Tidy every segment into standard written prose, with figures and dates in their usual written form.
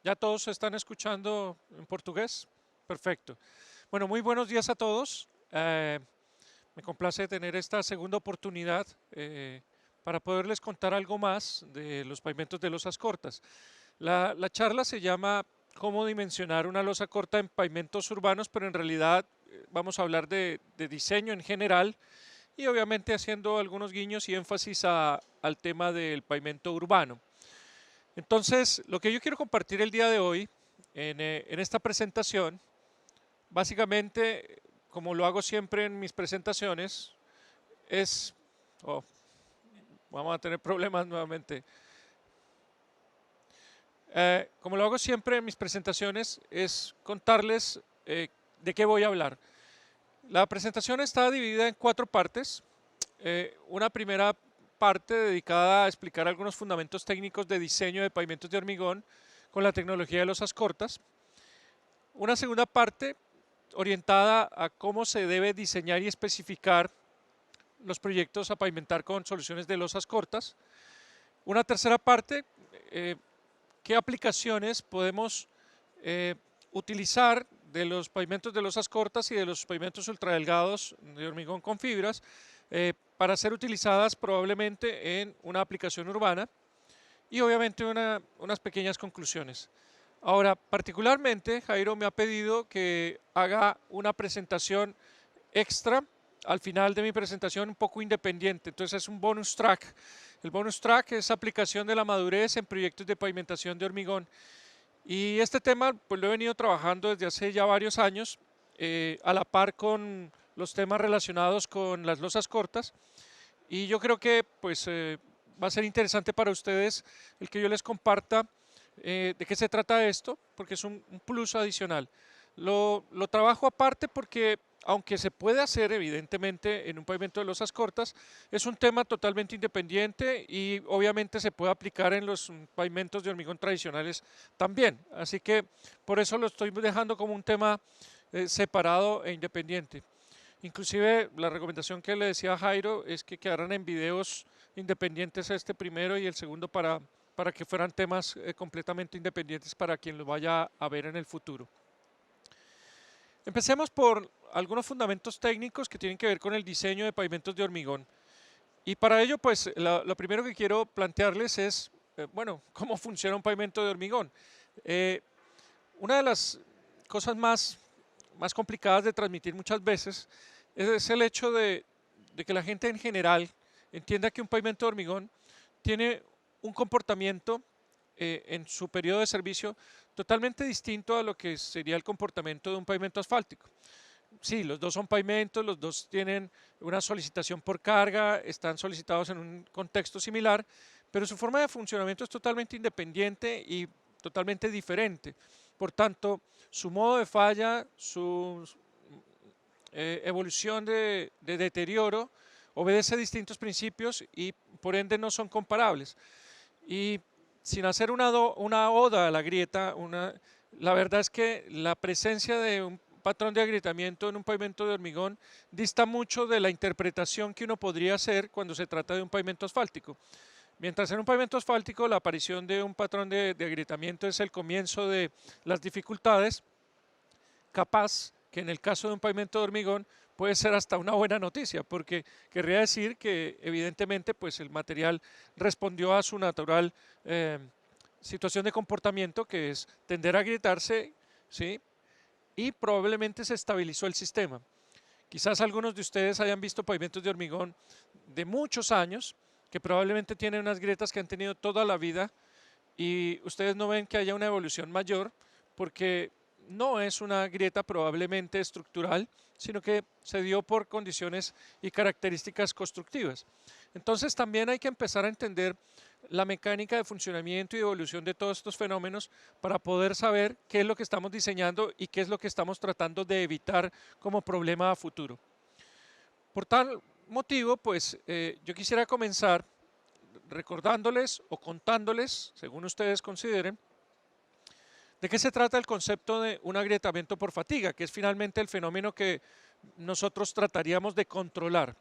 ¿Ya todos están escuchando en portugués? Perfecto. Bueno, muy buenos días a todos. Me complace tener esta segunda oportunidad para poderles contar algo más de los pavimentos de losas cortas. La charla se llama ¿Cómo dimensionar una losa corta en pavimentos urbanos? Pero en realidad vamos a hablar de diseño en general y obviamente haciendo algunos guiños y énfasis al tema del pavimento urbano. Entonces, lo que yo quiero compartir el día de hoy en esta presentación, básicamente, como lo hago siempre en mis presentaciones, es... Oh, vamos a tener problemas nuevamente. Como lo hago siempre en mis presentaciones, es contarles de qué voy a hablar. La presentación está dividida en 4 partes. Una primera parte dedicada a explicar algunos fundamentos técnicos de diseño de pavimentos de hormigón con la tecnología de losas cortas. Una segunda parte orientada a cómo se debe diseñar y especificar los proyectos a pavimentar con soluciones de losas cortas. Una tercera parte, qué aplicaciones podemos utilizar de los pavimentos de losas cortas y de los pavimentos ultradelgados de hormigón con fibras para ser utilizadas probablemente en una aplicación urbana y obviamente unas pequeñas conclusiones. Ahora, particularmente, Jairo me ha pedido que haga una presentación extra al final de mi presentación un poco independiente, entonces es un bonus track. El bonus track es aplicación de la madurez en proyectos de pavimentación de hormigón. Y este tema pues lo he venido trabajando desde hace ya varios años, a la par con los temas relacionados con las losas cortas. Y yo creo que pues va a ser interesante para ustedes el que yo les comparta de qué se trata esto, porque es un plus adicional. Lo trabajo aparte porque, aunque se puede hacer evidentemente en un pavimento de losas cortas, es un tema totalmente independiente y obviamente se puede aplicar en los pavimentos de hormigón tradicionales también. Así que por eso lo estoy dejando como un tema separado e independiente. Inclusive la recomendación que le decía a Jairo es que quedaran en videos independientes este primero y el segundo para que fueran temas completamente independientes para quien lo vaya a ver en el futuro. Empecemos por algunos fundamentos técnicos que tienen que ver con el diseño de pavimentos de hormigón. Y para ello, pues, lo primero que quiero plantearles es, bueno, cómo funciona un pavimento de hormigón. Eh, una de las cosas más complicadas de transmitir muchas veces es el hecho de que la gente en general entienda que un pavimento de hormigón tiene un comportamiento en su periodo de servicio totalmente distinto a lo que sería el comportamiento de un pavimento asfáltico. Sí, los dos son pavimentos, los dos tienen una solicitación por carga, están solicitados en un contexto similar, pero su forma de funcionamiento es totalmente independiente y totalmente diferente. Por tanto, su modo de falla, su evolución de deterioro obedece a distintos principios y por ende no son comparables. Y sin hacer una oda a la grieta, la verdad es que la presencia de un patrón de agrietamiento en un pavimento de hormigón dista mucho de la interpretación que uno podría hacer cuando se trata de un pavimento asfáltico. Mientras en un pavimento asfáltico la aparición de un patrón de agrietamiento es el comienzo de las dificultades, capaz que en el caso de un pavimento de hormigón puede ser hasta una buena noticia, porque querría decir que evidentemente pues el material respondió a su natural situación de comportamiento, que es tender a agrietarse, ¿sí? Y probablemente se estabilizó el sistema. Quizás algunos de ustedes hayan visto pavimentos de hormigón de muchos años, que probablemente tienen unas grietas que han tenido toda la vida y ustedes no ven que haya una evolución mayor porque no es una grieta probablemente estructural, sino que se dio por condiciones y características constructivas. Entonces también hay que empezar a entender la mecánica de funcionamiento y evolución de todos estos fenómenos para poder saber qué es lo que estamos diseñando y qué es lo que estamos tratando de evitar como problema a futuro. Por tal motivo, pues yo quisiera comenzar recordándoles o contándoles, según ustedes consideren, de qué se trata el concepto de un agrietamiento por fatiga, que es finalmente el fenómeno que nosotros trataríamos de controlar.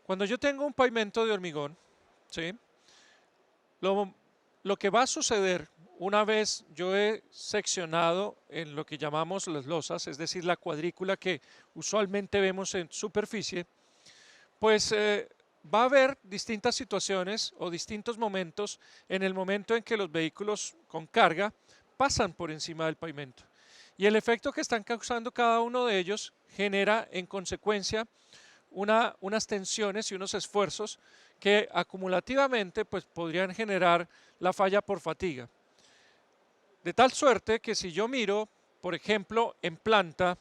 Cuando yo tengo un pavimento de hormigón, ¿sí? lo, lo que va a suceder una vez yo he seccionado en lo que llamamos las losas, es decir, la cuadrícula que usualmente vemos en superficie, pues va a haber distintas situaciones o distintos momentos en el momento en que los vehículos con carga pasan por encima del pavimento. Y el efecto que están causando cada uno de ellos genera en consecuencia unas tensiones y unos esfuerzos que acumulativamente pues, podrían generar la falla por fatiga. De tal suerte que si yo miro, por ejemplo, en planta,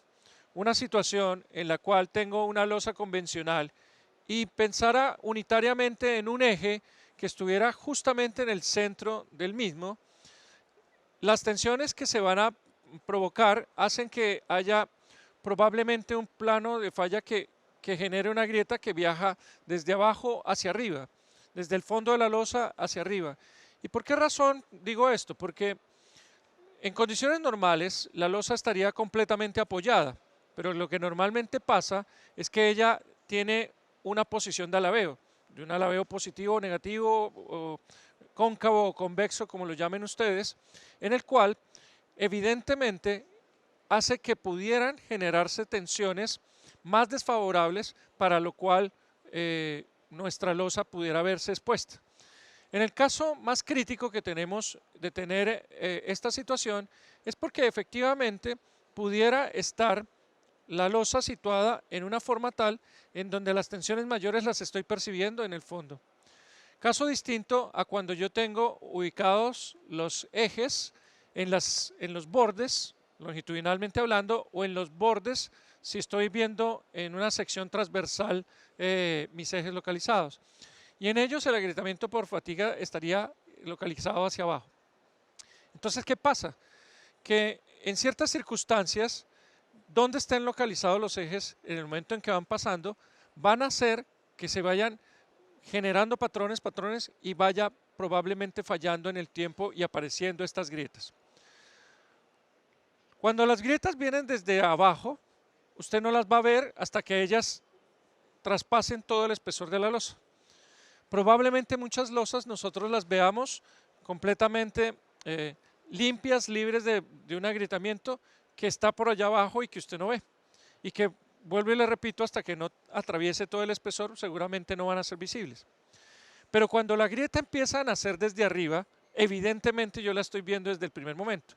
una situación en la cual tengo una losa convencional y pensara unitariamente en un eje que estuviera justamente en el centro del mismo, las tensiones que se van a provocar hacen que haya probablemente un plano de falla que genere una grieta que viaja desde abajo hacia arriba, desde el fondo de la losa hacia arriba. ¿Y por qué razón digo esto? Porque en condiciones normales la losa estaría completamente apoyada, pero lo que normalmente pasa es que ella tiene una posición de alabeo, de un alabeo positivo o negativo, o cóncavo o convexo, como lo llamen ustedes, en el cual evidentemente hace que pudieran generarse tensiones más desfavorables, para lo cual nuestra losa pudiera verse expuesta. En el caso más crítico que tenemos de tener esta situación es porque efectivamente pudiera estar la losa situada en una forma tal en donde las tensiones mayores las estoy percibiendo en el fondo. Caso distinto a cuando yo tengo ubicados los ejes en los bordes, longitudinalmente hablando, o en los bordes si estoy viendo en una sección transversal mis ejes localizados. Y en ellos el agrietamiento por fatiga estaría localizado hacia abajo. Entonces, ¿qué pasa? Que en ciertas circunstancias, donde estén localizados los ejes en el momento en que van pasando, van a hacer que se vayan generando patrones y vaya probablemente fallando en el tiempo y apareciendo estas grietas. Cuando las grietas vienen desde abajo, usted no las va a ver hasta que ellas traspasen todo el espesor de la losa. Probablemente muchas losas nosotros las veamos completamente limpias, libres de un agrietamiento que está por allá abajo y que usted no ve. Y que, vuelvo y le repito, hasta que no atraviese todo el espesor, seguramente no van a ser visibles. Pero cuando la grieta empieza a nacer desde arriba, evidentemente yo la estoy viendo desde el primer momento.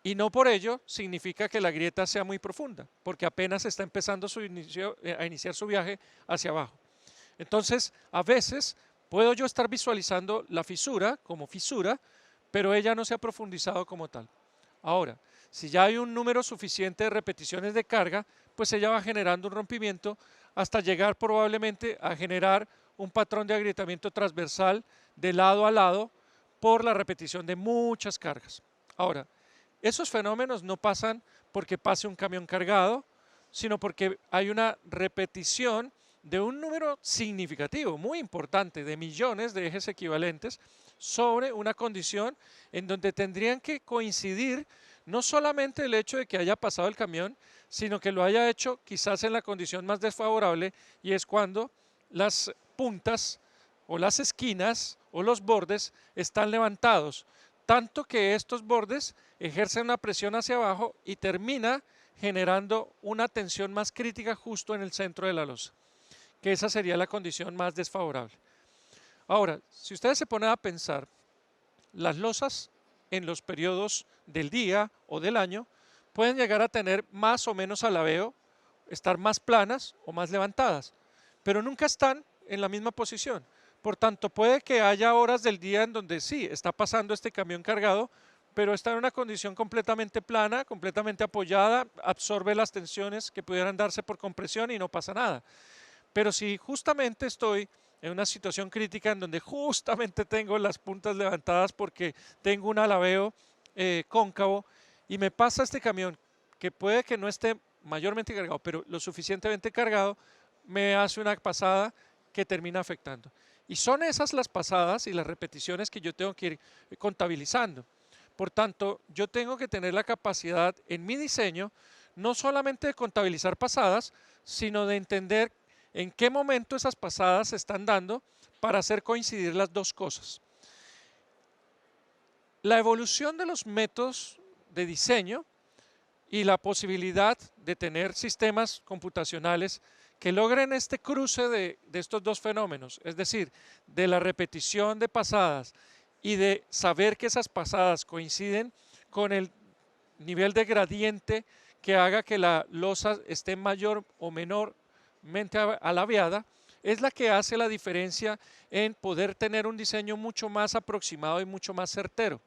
Y no por ello significa que la grieta sea muy profunda, porque apenas está empezando a iniciar su viaje hacia abajo. Entonces, a veces puedo yo estar visualizando la fisura como fisura, pero ella no se ha profundizado como tal. Ahora, si ya hay un número suficiente de repeticiones de carga, pues ella va generando un rompimiento hasta llegar probablemente a generar un patrón de agrietamiento transversal de lado a lado por la repetición de muchas cargas. Ahora, esos fenómenos no pasan porque pase un camión cargado, sino porque hay una repetición de un número significativo, muy importante, de millones de ejes equivalentes sobre una condición en donde tendrían que coincidir no solamente el hecho de que haya pasado el camión, sino que lo haya hecho quizás en la condición más desfavorable, y es cuando las puntas o las esquinas o los bordes están levantados, tanto que estos bordes ejercen una presión hacia abajo y termina generando una tensión más crítica justo en el centro de la losa, que esa sería la condición más desfavorable. Ahora, si ustedes se ponen a pensar, las losas en los periodos del día o del año pueden llegar a tener más o menos alabeo, estar más planas o más levantadas, pero nunca están en la misma posición. Por tanto, puede que haya horas del día en donde sí, está pasando este camión cargado, pero está en una condición completamente plana, completamente apoyada, absorbe las tensiones que pudieran darse por compresión y no pasa nada. Pero si justamente estoy en una situación crítica en donde justamente tengo las puntas levantadas porque tengo un alabeo cóncavo y me pasa este camión que puede que no esté mayormente cargado, pero lo suficientemente cargado, me hace una pasada que termina afectando. Y son esas las pasadas y las repeticiones que yo tengo que ir contabilizando. Por tanto, yo tengo que tener la capacidad en mi diseño no solamente de contabilizar pasadas, sino de entender en qué momento esas pasadas se están dando para hacer coincidir las dos cosas. La evolución de los métodos de diseño y la posibilidad de tener sistemas computacionales que logren este cruce de estos dos fenómenos, es decir, de la repetición de pasadas y de saber que esas pasadas coinciden con el nivel de gradiente que haga que la losa esté mayor o menormente alabeada, es la que hace la diferencia en poder tener un diseño mucho más aproximado y mucho más certero.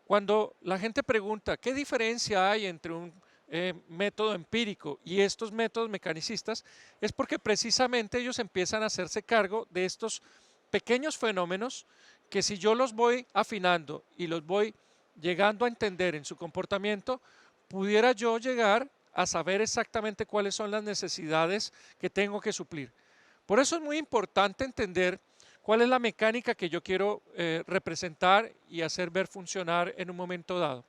Cuando la gente pregunta qué diferencia hay entre un método empírico y estos métodos mecanicistas, es porque precisamente ellos empiezan a hacerse cargo de estos pequeños fenómenos que si yo los voy afinando y los voy llegando a entender en su comportamiento, pudiera yo llegar a saber exactamente cuáles son las necesidades que tengo que suplir. Por eso es muy importante entender cuál es la mecánica que yo quiero representar y hacer ver funcionar en un momento dado.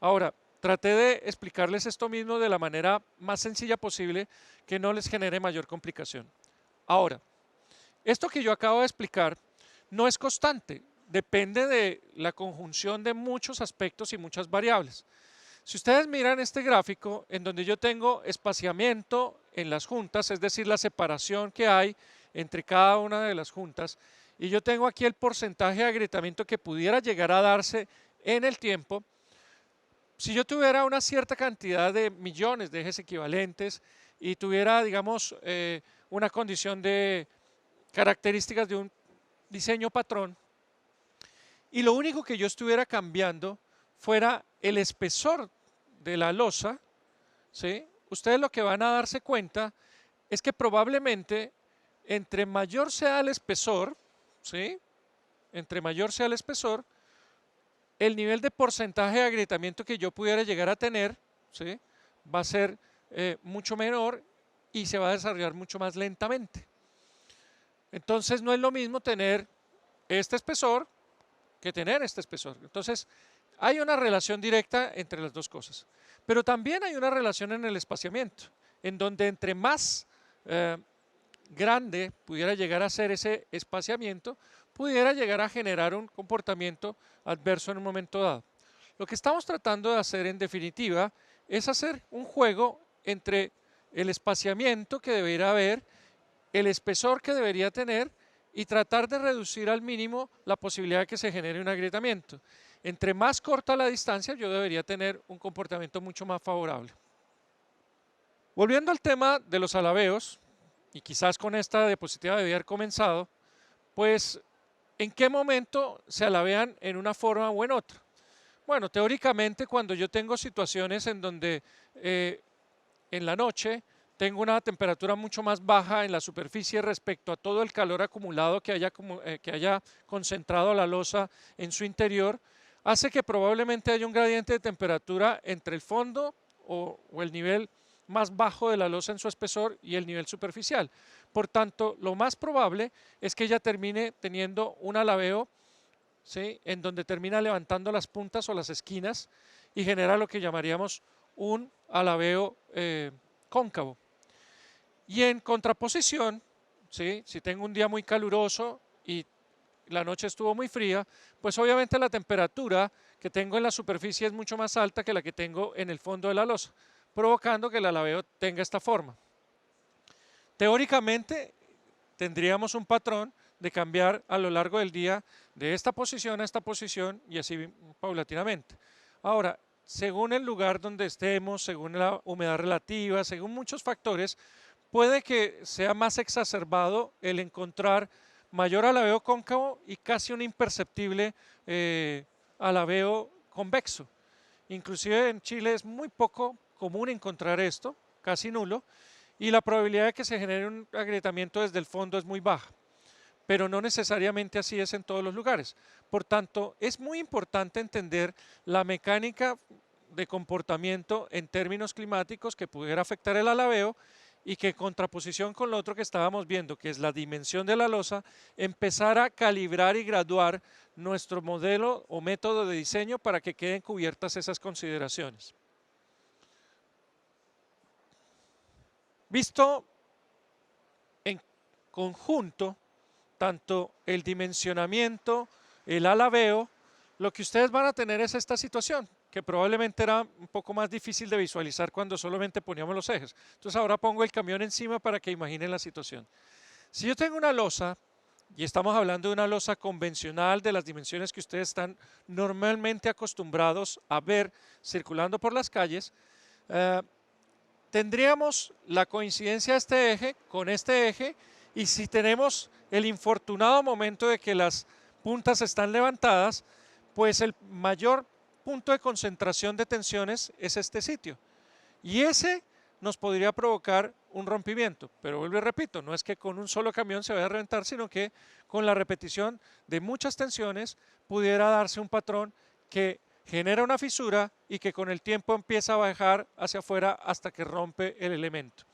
Ahora, traté de explicarles esto mismo de la manera más sencilla posible que no les genere mayor complicación. Ahora, esto que yo acabo de explicar no es constante, depende de la conjunción de muchos aspectos y muchas variables. Si ustedes miran este gráfico en donde yo tengo espaciamiento en las juntas, es decir, la separación que hay entre cada una de las juntas, y yo tengo aquí el porcentaje de agrietamiento que pudiera llegar a darse en el tiempo, si yo tuviera una cierta cantidad de millones de ejes equivalentes y tuviera, digamos, una condición de características de un diseño patrón, y lo único que yo estuviera cambiando fuera el espesor de la losa, ¿sí? Ustedes lo que van a darse cuenta es que probablemente entre mayor sea el espesor, ¿sí? Entre mayor sea el espesor, el nivel de porcentaje de agrietamiento que yo pudiera llegar a tener, ¿sí? Va a ser mucho menor y se va a desarrollar mucho más lentamente. Entonces no es lo mismo tener este espesor que tener este espesor. Entonces hay una relación directa entre las dos cosas. Pero también hay una relación en el espaciamiento, en donde entre más grande pudiera llegar a ser ese espaciamiento, pudiera llegar a generar un comportamiento adverso en un momento dado. Lo que estamos tratando de hacer en definitiva es hacer un juego entre el espaciamiento que debería haber, el espesor que debería tener y tratar de reducir al mínimo la posibilidad de que se genere un agrietamiento. Entre más corta la distancia, yo debería tener un comportamiento mucho más favorable. Volviendo al tema de los alabeos, y quizás con esta diapositiva debía haber comenzado, pues ¿en qué momento se alabean en una forma o en otra? Bueno, teóricamente cuando yo tengo situaciones en donde en la noche tengo una temperatura mucho más baja en la superficie respecto a todo el calor acumulado que haya concentrado la losa en su interior, hace que probablemente haya un gradiente de temperatura entre el fondo o el nivel más bajo de la losa en su espesor y el nivel superficial. Por tanto, lo más probable es que ella termine teniendo un alabeo, ¿sí? En donde termina levantando las puntas o las esquinas y genera lo que llamaríamos un alabeo cóncavo. Y en contraposición, ¿sí? Si tengo un día muy caluroso y la noche estuvo muy fría, pues obviamente la temperatura que tengo en la superficie es mucho más alta que la que tengo en el fondo de la losa, provocando que el alabeo tenga esta forma. Teóricamente tendríamos un patrón de cambiar a lo largo del día de esta posición a esta posición y así paulatinamente. Ahora, según el lugar donde estemos, según la humedad relativa, según muchos factores, puede que sea más exacerbado el encontrar mayor alabeo cóncavo y casi un imperceptible alabeo convexo. Inclusive en Chile es muy poco común encontrar esto, casi nulo, y la probabilidad de que se genere un agrietamiento desde el fondo es muy baja, pero no necesariamente así es en todos los lugares. Por tanto, es muy importante entender la mecánica de comportamiento en términos climáticos que pudiera afectar el alabeo y que en contraposición con lo otro que estábamos viendo, que es la dimensión de la losa, empezar a calibrar y graduar nuestro modelo o método de diseño para que queden cubiertas esas consideraciones. Visto en conjunto, tanto el dimensionamiento, el alabeo, lo que ustedes van a tener es esta situación, que probablemente era un poco más difícil de visualizar cuando solamente poníamos los ejes. Entonces ahora pongo el camión encima para que imaginen la situación. Si yo tengo una losa, y estamos hablando de una losa convencional de las dimensiones que ustedes están normalmente acostumbrados a ver circulando por las calles, tendríamos la coincidencia de este eje con este eje, y si tenemos el infortunado momento de que las puntas están levantadas, pues el mayor punto de concentración de tensiones es este sitio. Y ese nos podría provocar un rompimiento. Pero vuelvo y repito, no es que con un solo camión se vaya a reventar, sino que con la repetición de muchas tensiones pudiera darse un patrón que genera una fisura y que con el tiempo empieza a bajar hacia afuera hasta que rompe el elemento.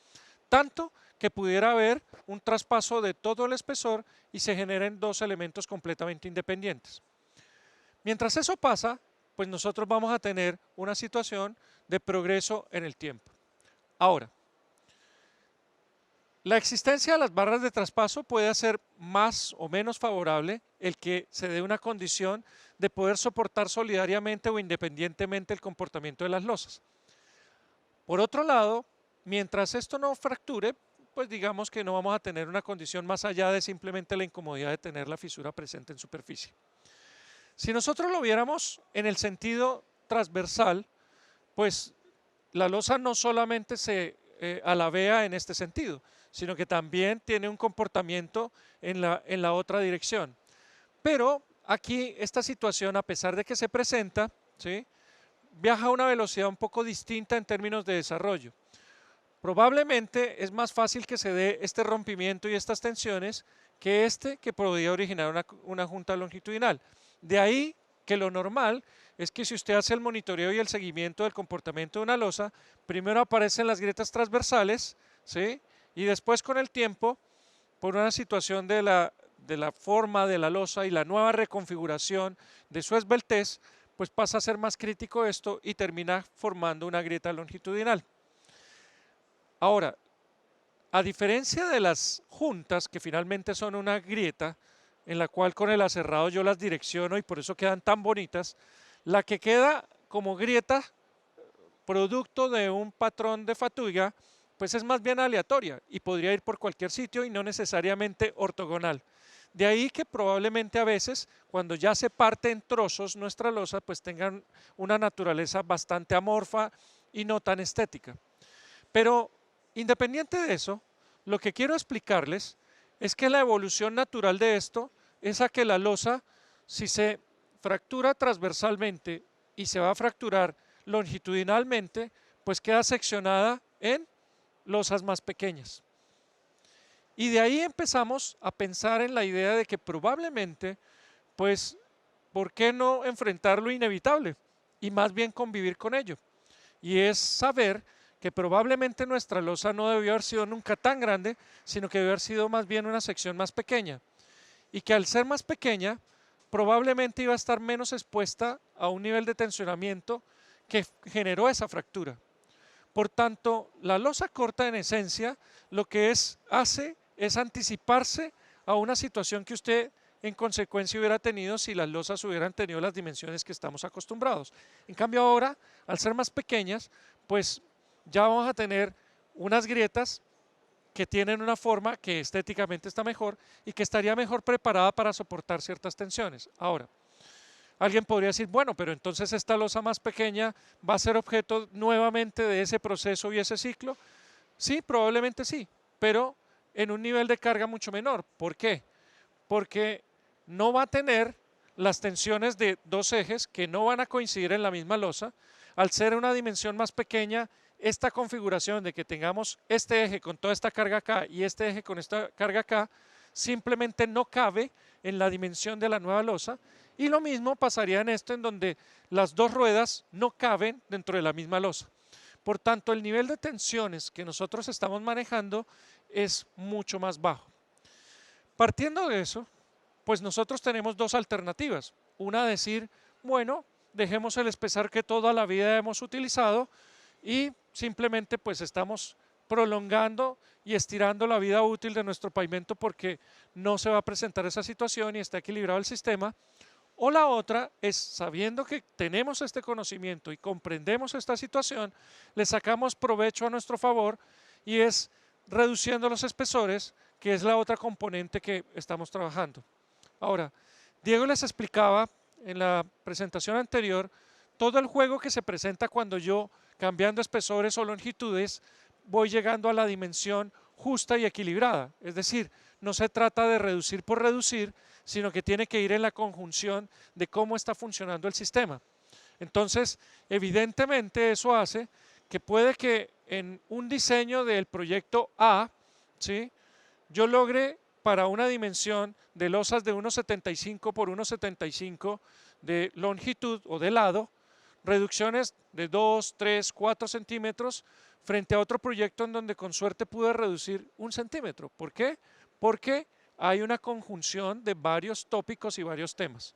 Tanto que pudiera haber un traspaso de todo el espesor y se generen dos elementos completamente independientes. Mientras eso pasa, pues nosotros vamos a tener una situación de progreso en el tiempo. Ahora, la existencia de las barras de traspaso puede hacer más o menos favorable el que se dé una condición de poder soportar solidariamente o independientemente el comportamiento de las losas. Por otro lado, mientras esto no fracture, pues digamos que no vamos a tener una condición más allá de simplemente la incomodidad de tener la fisura presente en superficie. Si nosotros lo viéramos en el sentido transversal, pues la losa no solamente se alabea en este sentido, sino que también tiene un comportamiento en la otra dirección. Pero aquí esta situación, a pesar de que se presenta, ¿sí?, viaja a una velocidad un poco distinta en términos de desarrollo. Probablemente es más fácil que se dé este rompimiento y estas tensiones que podría originar una junta longitudinal. De ahí que lo normal es que si usted hace el monitoreo y el seguimiento del comportamiento de una losa, primero aparecen las grietas transversales, ¿sí?, y después con el tiempo, por una situación de la forma de la losa y la nueva reconfiguración de su esbeltez, pues pasa a ser más crítico esto y termina formando una grieta longitudinal. Ahora, a diferencia de las juntas, que finalmente son una grieta, en la cual con el aserrado yo las direcciono y por eso quedan tan bonitas, la que queda como grieta, producto de un patrón de fatiga, pues es más bien aleatoria y podría ir por cualquier sitio y no necesariamente ortogonal. De ahí que probablemente a veces, cuando ya se parte en trozos nuestra losa, pues tengan una naturaleza bastante amorfa y no tan estética. Pero independiente de eso, lo que quiero explicarles es que la evolución natural de esto es a que la losa, si se fractura transversalmente y se va a fracturar longitudinalmente, pues queda seccionada en losas más pequeñas. Y de ahí empezamos a pensar en la idea de que probablemente, pues, ¿por qué no enfrentar lo inevitable? Y más bien convivir con ello. Y es saber que probablemente nuestra losa no debió haber sido nunca tan grande, sino que debió haber sido más bien una sección más pequeña. Y que al ser más pequeña, probablemente iba a estar menos expuesta a un nivel de tensionamiento que generó esa fractura. Por tanto, la losa corta en esencia lo que hace es anticiparse a una situación que usted en consecuencia hubiera tenido si las losas hubieran tenido las dimensiones que estamos acostumbrados. En cambio ahora, al ser más pequeñas, pues ya vamos a tener unas grietas que tienen una forma que estéticamente está mejor y que estaría mejor preparada para soportar ciertas tensiones. Ahora, alguien podría decir, bueno, pero entonces esta losa más pequeña va a ser objeto nuevamente de ese proceso y ese ciclo. Sí, probablemente sí, pero en un nivel de carga mucho menor. ¿Por qué? Porque no va a tener las tensiones de dos ejes que no van a coincidir en la misma losa. Al ser una dimensión más pequeña, esta configuración de que tengamos este eje con toda esta carga acá y este eje con esta carga acá, simplemente no cabe en la dimensión de la nueva losa. Y lo mismo pasaría en esto, en donde las dos ruedas no caben dentro de la misma losa. Por tanto, el nivel de tensiones que nosotros estamos manejando es mucho más bajo. Partiendo de eso, pues nosotros tenemos dos alternativas. Una, decir, bueno, dejemos el espesor que toda la vida hemos utilizado y simplemente pues estamos prolongando y estirando la vida útil de nuestro pavimento porque no se va a presentar esa situación y está equilibrado el sistema. O la otra es, sabiendo que tenemos este conocimiento y comprendemos esta situación, le sacamos provecho a nuestro favor y es reduciendo los espesores, que es la otra componente que estamos trabajando. Ahora, Diego les explicaba en la presentación anterior todo el juego que se presenta cuando yo, cambiando espesores o longitudes, voy llegando a la dimensión justa y equilibrada. Es decir, no se trata de reducir por reducir, sino que tiene que ir en la conjunción de cómo está funcionando el sistema. Entonces, evidentemente eso hace que puede que en un diseño del proyecto A, ¿sí?, yo logre para una dimensión de losas de 1,75 por 1,75 de longitud o de lado, reducciones de 2, 3, 4 centímetros frente a otro proyecto en donde con suerte pude reducir 1 centímetro. ¿Por qué? Porque hay una conjunción de varios tópicos y varios temas.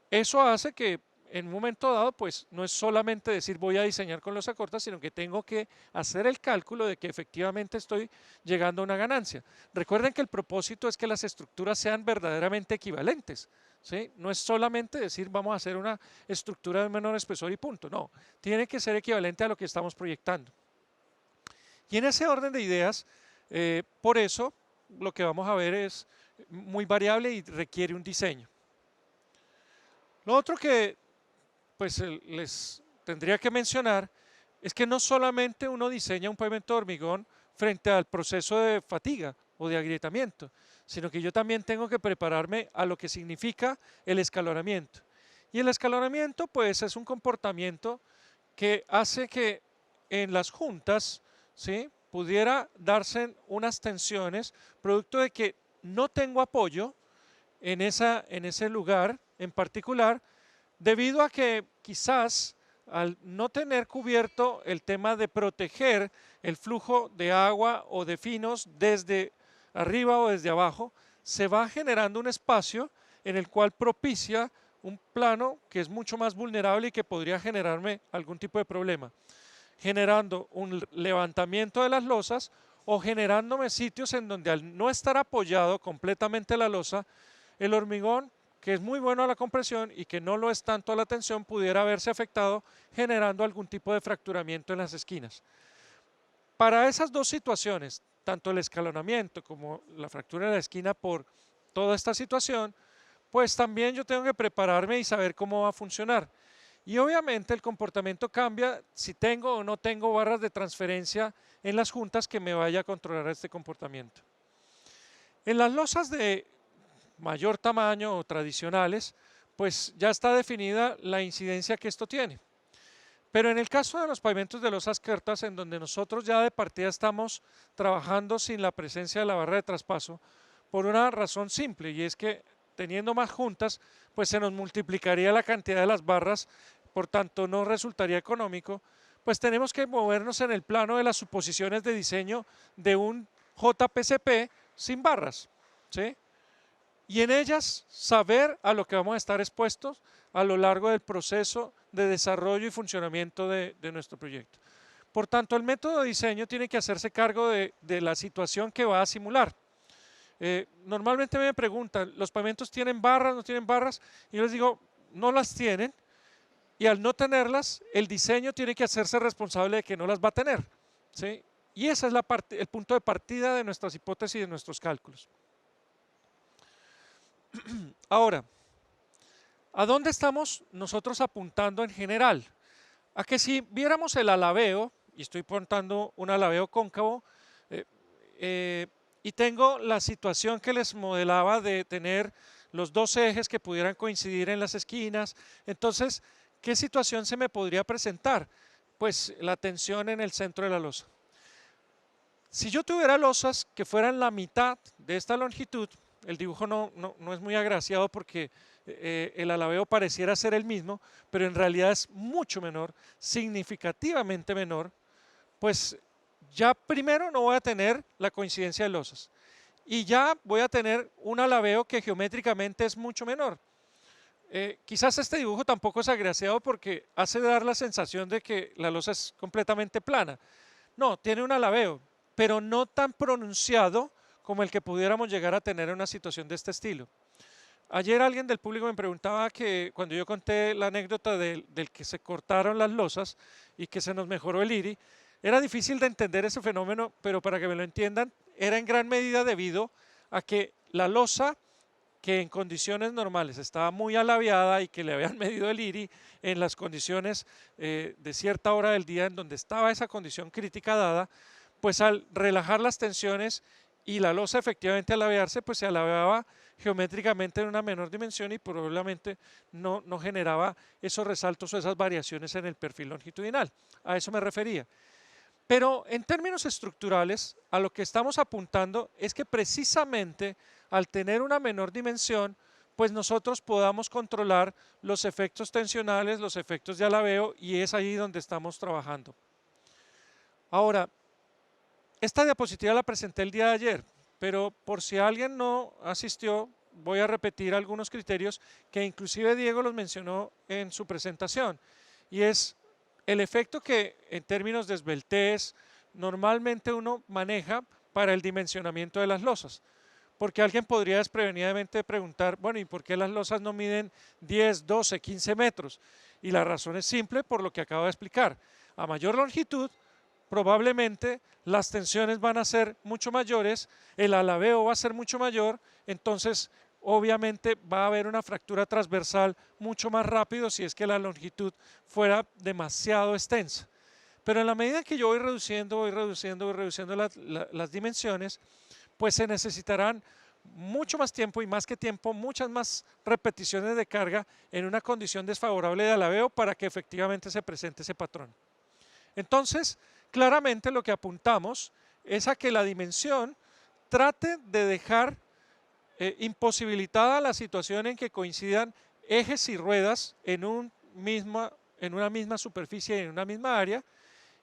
Eso hace que en un momento dado, pues no es solamente decir voy a diseñar con losa corta, sino que tengo que hacer el cálculo de que efectivamente estoy llegando a una ganancia. Recuerden que el propósito es que las estructuras sean verdaderamente equivalentes, ¿sí? No es solamente decir vamos a hacer una estructura de menor espesor y punto, no, tiene que ser equivalente a lo que estamos proyectando. Y en ese orden de ideas, por eso lo que vamos a ver es muy variable y requiere un diseño. Lo otro que pues les tendría que mencionar es que no solamente uno diseña un pavimento de hormigón frente al proceso de fatiga o de agrietamiento, sino que yo también tengo que prepararme a lo que significa el escalonamiento. Y el escalonamiento pues es un comportamiento que hace que en las juntas, ¿sí?, pudiera darse unas tensiones producto de que no tengo apoyo en ese lugar en particular, debido a que quizás al no tener cubierto el tema de proteger el flujo de agua o de finos desde arriba o desde abajo, se va generando un espacio en el cual propicia un plano que es mucho más vulnerable y que podría generarme algún tipo de problema, generando un levantamiento de las losas o generándome sitios en donde al no estar apoyado completamente la losa, el hormigón, que es muy bueno a la compresión y que no lo es tanto a la tensión, pudiera verse afectado generando algún tipo de fracturamiento en las esquinas. Para esas dos situaciones, tanto el escalonamiento como la fractura de la esquina por toda esta situación, pues también yo tengo que prepararme y saber cómo va a funcionar. Y obviamente el comportamiento cambia si tengo o no tengo barras de transferencia en las juntas que me vaya a controlar este comportamiento. En las losas de mayor tamaño o tradicionales, pues ya está definida la incidencia que esto tiene. Pero en el caso de los pavimentos de losas cortas, en donde nosotros ya de partida estamos trabajando sin la presencia de la barra de traspaso, por una razón simple, y es que teniendo más juntas, pues se nos multiplicaría la cantidad de las barras, por tanto no resultaría económico, pues tenemos que movernos en el plano de las suposiciones de diseño de un JPCP sin barras, ¿sí?, y en ellas saber a lo que vamos a estar expuestos a lo largo del proceso de desarrollo y funcionamiento de nuestro proyecto. Por tanto, el método de diseño tiene que hacerse cargo de la situación que va a simular. Normalmente me preguntan, ¿los pavimentos tienen barras, no tienen barras? Y yo les digo, no las tienen, y al no tenerlas, el diseño tiene que hacerse responsable de que no las va a tener, ¿sí? Y ese es el punto de partida de nuestras hipótesis y de nuestros cálculos. Ahora, ¿a dónde estamos nosotros apuntando en general? A que si viéramos el alabeo, y estoy apuntando un alabeo cóncavo, y tengo la situación que les modelaba de tener los dos ejes que pudieran coincidir en las esquinas, entonces, ¿qué situación se me podría presentar? Pues la tensión en el centro de la losa. Si yo tuviera losas que fueran la mitad de esta longitud, el dibujo no es muy agraciado porque el alabeo pareciera ser el mismo, pero en realidad es mucho menor, significativamente menor, pues ya primero no voy a tener la coincidencia de losas y ya voy a tener un alabeo que geométricamente es mucho menor. Quizás este dibujo tampoco es agraciado porque hace dar la sensación de que la losa es completamente plana. No, tiene un alabeo, pero no tan pronunciado como el que pudiéramos llegar a tener en una situación de este estilo. Ayer alguien del público me preguntaba que cuando yo conté la anécdota del que se cortaron las losas y que se nos mejoró el IRI, era difícil de entender ese fenómeno, pero para que me lo entiendan, era en gran medida debido a que la losa, que en condiciones normales estaba muy alaviada y que le habían medido el IRI en las condiciones de cierta hora del día en donde estaba esa condición crítica dada, pues al relajar las tensiones y la losa efectivamente al alaviarse, pues se alaviaba geométricamente en una menor dimensión y probablemente no generaba esos resaltos o esas variaciones en el perfil longitudinal. A eso me refería. Pero en términos estructurales, a lo que estamos apuntando es que precisamente al tener una menor dimensión, pues nosotros podamos controlar los efectos tensionales, los efectos de alabeo, y es ahí donde estamos trabajando. Ahora, esta diapositiva la presenté el día de ayer, pero por si alguien no asistió, voy a repetir algunos criterios que inclusive Diego los mencionó en su presentación, y es el efecto que en términos de esbeltez normalmente uno maneja para el dimensionamiento de las losas. Porque alguien podría desprevenidamente preguntar, bueno, ¿y por qué las losas no miden 10, 12, 15 metros? Y la razón es simple por lo que acabo de explicar. A mayor longitud, probablemente las tensiones van a ser mucho mayores, el alabeo va a ser mucho mayor, entonces obviamente va a haber una fractura transversal mucho más rápido si es que la longitud fuera demasiado extensa. Pero en la medida que yo voy reduciendo las dimensiones, pues se necesitarán mucho más tiempo y más que tiempo, muchas más repeticiones de carga en una condición desfavorable de alabeo para que efectivamente se presente ese patrón. Entonces, claramente lo que apuntamos es a que la dimensión trate de dejar imposibilitada la situación en que coincidan ejes y ruedas en una misma superficie y en una misma área,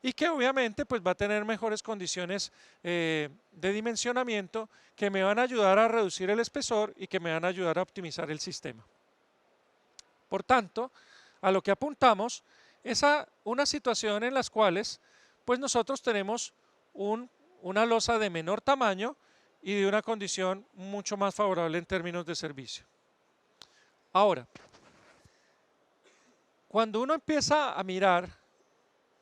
y que obviamente pues va a tener mejores condiciones de dimensionamiento que me van a ayudar a reducir el espesor y que me van a ayudar a optimizar el sistema. Por tanto, a lo que apuntamos es a una situación en las cuales pues nosotros tenemos una losa de menor tamaño y de una condición mucho más favorable en términos de servicio. Ahora, cuando uno empieza a mirar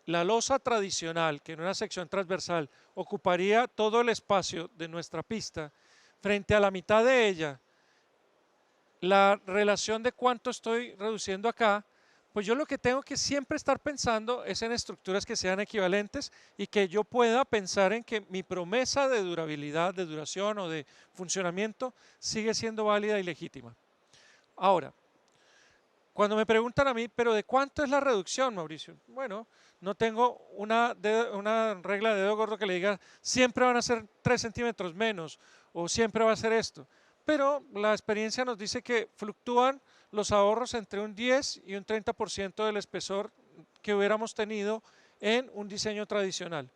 la losa tradicional, que en una sección transversal ocuparía todo el espacio de nuestra pista, frente a la mitad de ella, la relación de cuánto estoy reduciendo acá, pues yo lo que tengo que siempre estar pensando es en estructuras que sean equivalentes y que yo pueda pensar en que mi promesa de durabilidad, de duración o de funcionamiento sigue siendo válida y legítima. Ahora, cuando me preguntan a mí, ¿pero de cuánto es la reducción, Mauricio? Bueno, no tengo una regla de dedo gordo que le diga siempre van a ser 3 centímetros menos o siempre va a ser esto. Pero la experiencia nos dice que fluctúan los ahorros entre un 10 y un 30% del espesor que hubiéramos tenido en un diseño tradicional.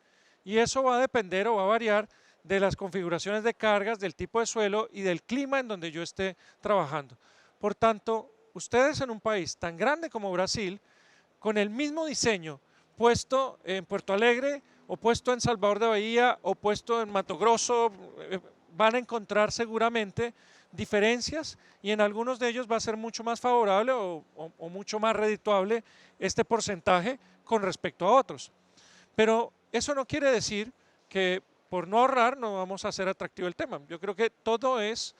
Y eso va a depender o va a variar de las configuraciones de cargas, del tipo de suelo y del clima en donde yo esté trabajando. Por tanto, ustedes en un país tan grande como Brasil, con el mismo diseño puesto en Puerto Alegre o puesto en Salvador de Bahía o puesto en Mato Grosso, van a encontrar seguramente diferencias y en algunos de ellos va a ser mucho más favorable o mucho más redituable este porcentaje con respecto a otros. Pero eso no quiere decir que por no ahorrar no vamos a hacer atractivo el tema. Yo creo que todo es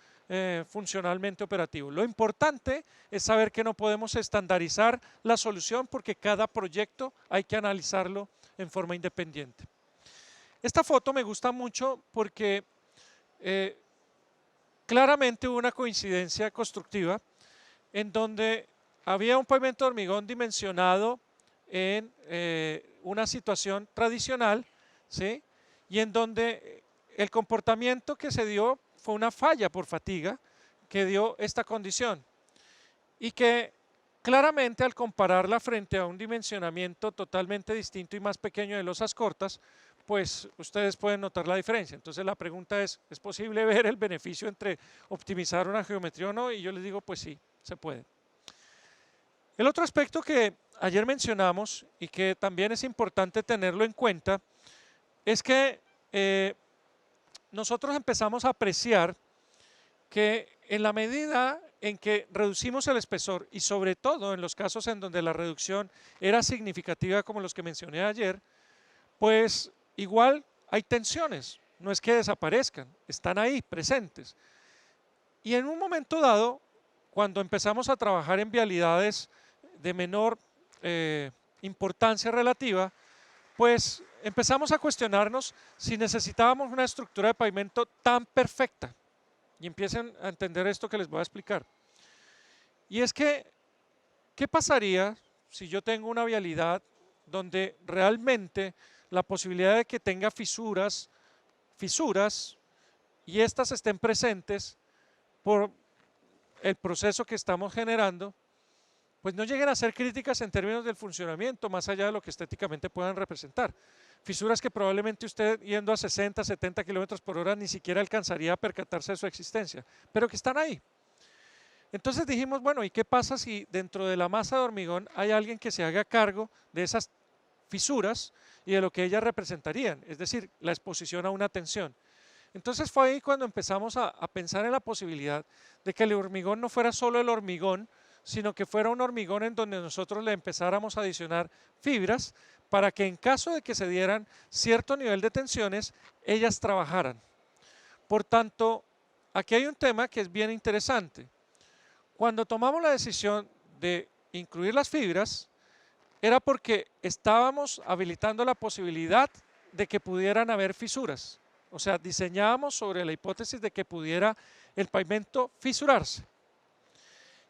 funcionalmente operativo. Lo importante es saber que no podemos estandarizar la solución porque cada proyecto hay que analizarlo en forma independiente. Esta foto me gusta mucho porque claramente hubo una coincidencia constructiva en donde había un pavimento de hormigón dimensionado en una situación tradicional, ¿sí? Y en donde el comportamiento que se dio fue una falla por fatiga que dio esta condición y que claramente al compararla frente a un dimensionamiento totalmente distinto y más pequeño de losas cortas, pues ustedes pueden notar la diferencia. Entonces la pregunta ¿es posible ver el beneficio entre optimizar una geometría o no? Y yo les digo, pues sí, se puede. El otro aspecto que ayer mencionamos y que también es importante tenerlo en cuenta es que nosotros empezamos a apreciar que en la medida en que reducimos el espesor y sobre todo en los casos en donde la reducción era significativa como los que mencioné ayer, pues igual hay tensiones, no es que desaparezcan, están ahí presentes. Y en un momento dado, cuando empezamos a trabajar en vialidades de menor importancia relativa, pues empezamos a cuestionarnos si necesitábamos una estructura de pavimento tan perfecta. Y empiecen a entender esto que les voy a explicar. Y es que, ¿qué pasaría si yo tengo una vialidad donde realmente la posibilidad de que tenga fisuras y estas estén presentes por el proceso que estamos generando, pues no lleguen a ser críticas en términos del funcionamiento, más allá de lo que estéticamente puedan representar? Fisuras que probablemente usted yendo a 60, 70 kilómetros por hora ni siquiera alcanzaría a percatarse de su existencia, pero que están ahí. Entonces dijimos, bueno, ¿y qué pasa si dentro de la masa de hormigón hay alguien que se haga cargo de esas fisuras y de lo que ellas representarían? Es decir, la exposición a una tensión. Entonces fue ahí cuando empezamos a pensar en la posibilidad de que el hormigón no fuera solo el hormigón, sino que fuera un hormigón en donde nosotros le empezáramos a adicionar fibras para que en caso de que se dieran cierto nivel de tensiones, ellas trabajaran. Por tanto, aquí hay un tema que es bien interesante. Cuando tomamos la decisión de incluir las fibras, era porque estábamos habilitando la posibilidad de que pudieran haber fisuras. O sea, diseñábamos sobre la hipótesis de que pudiera el pavimento fisurarse.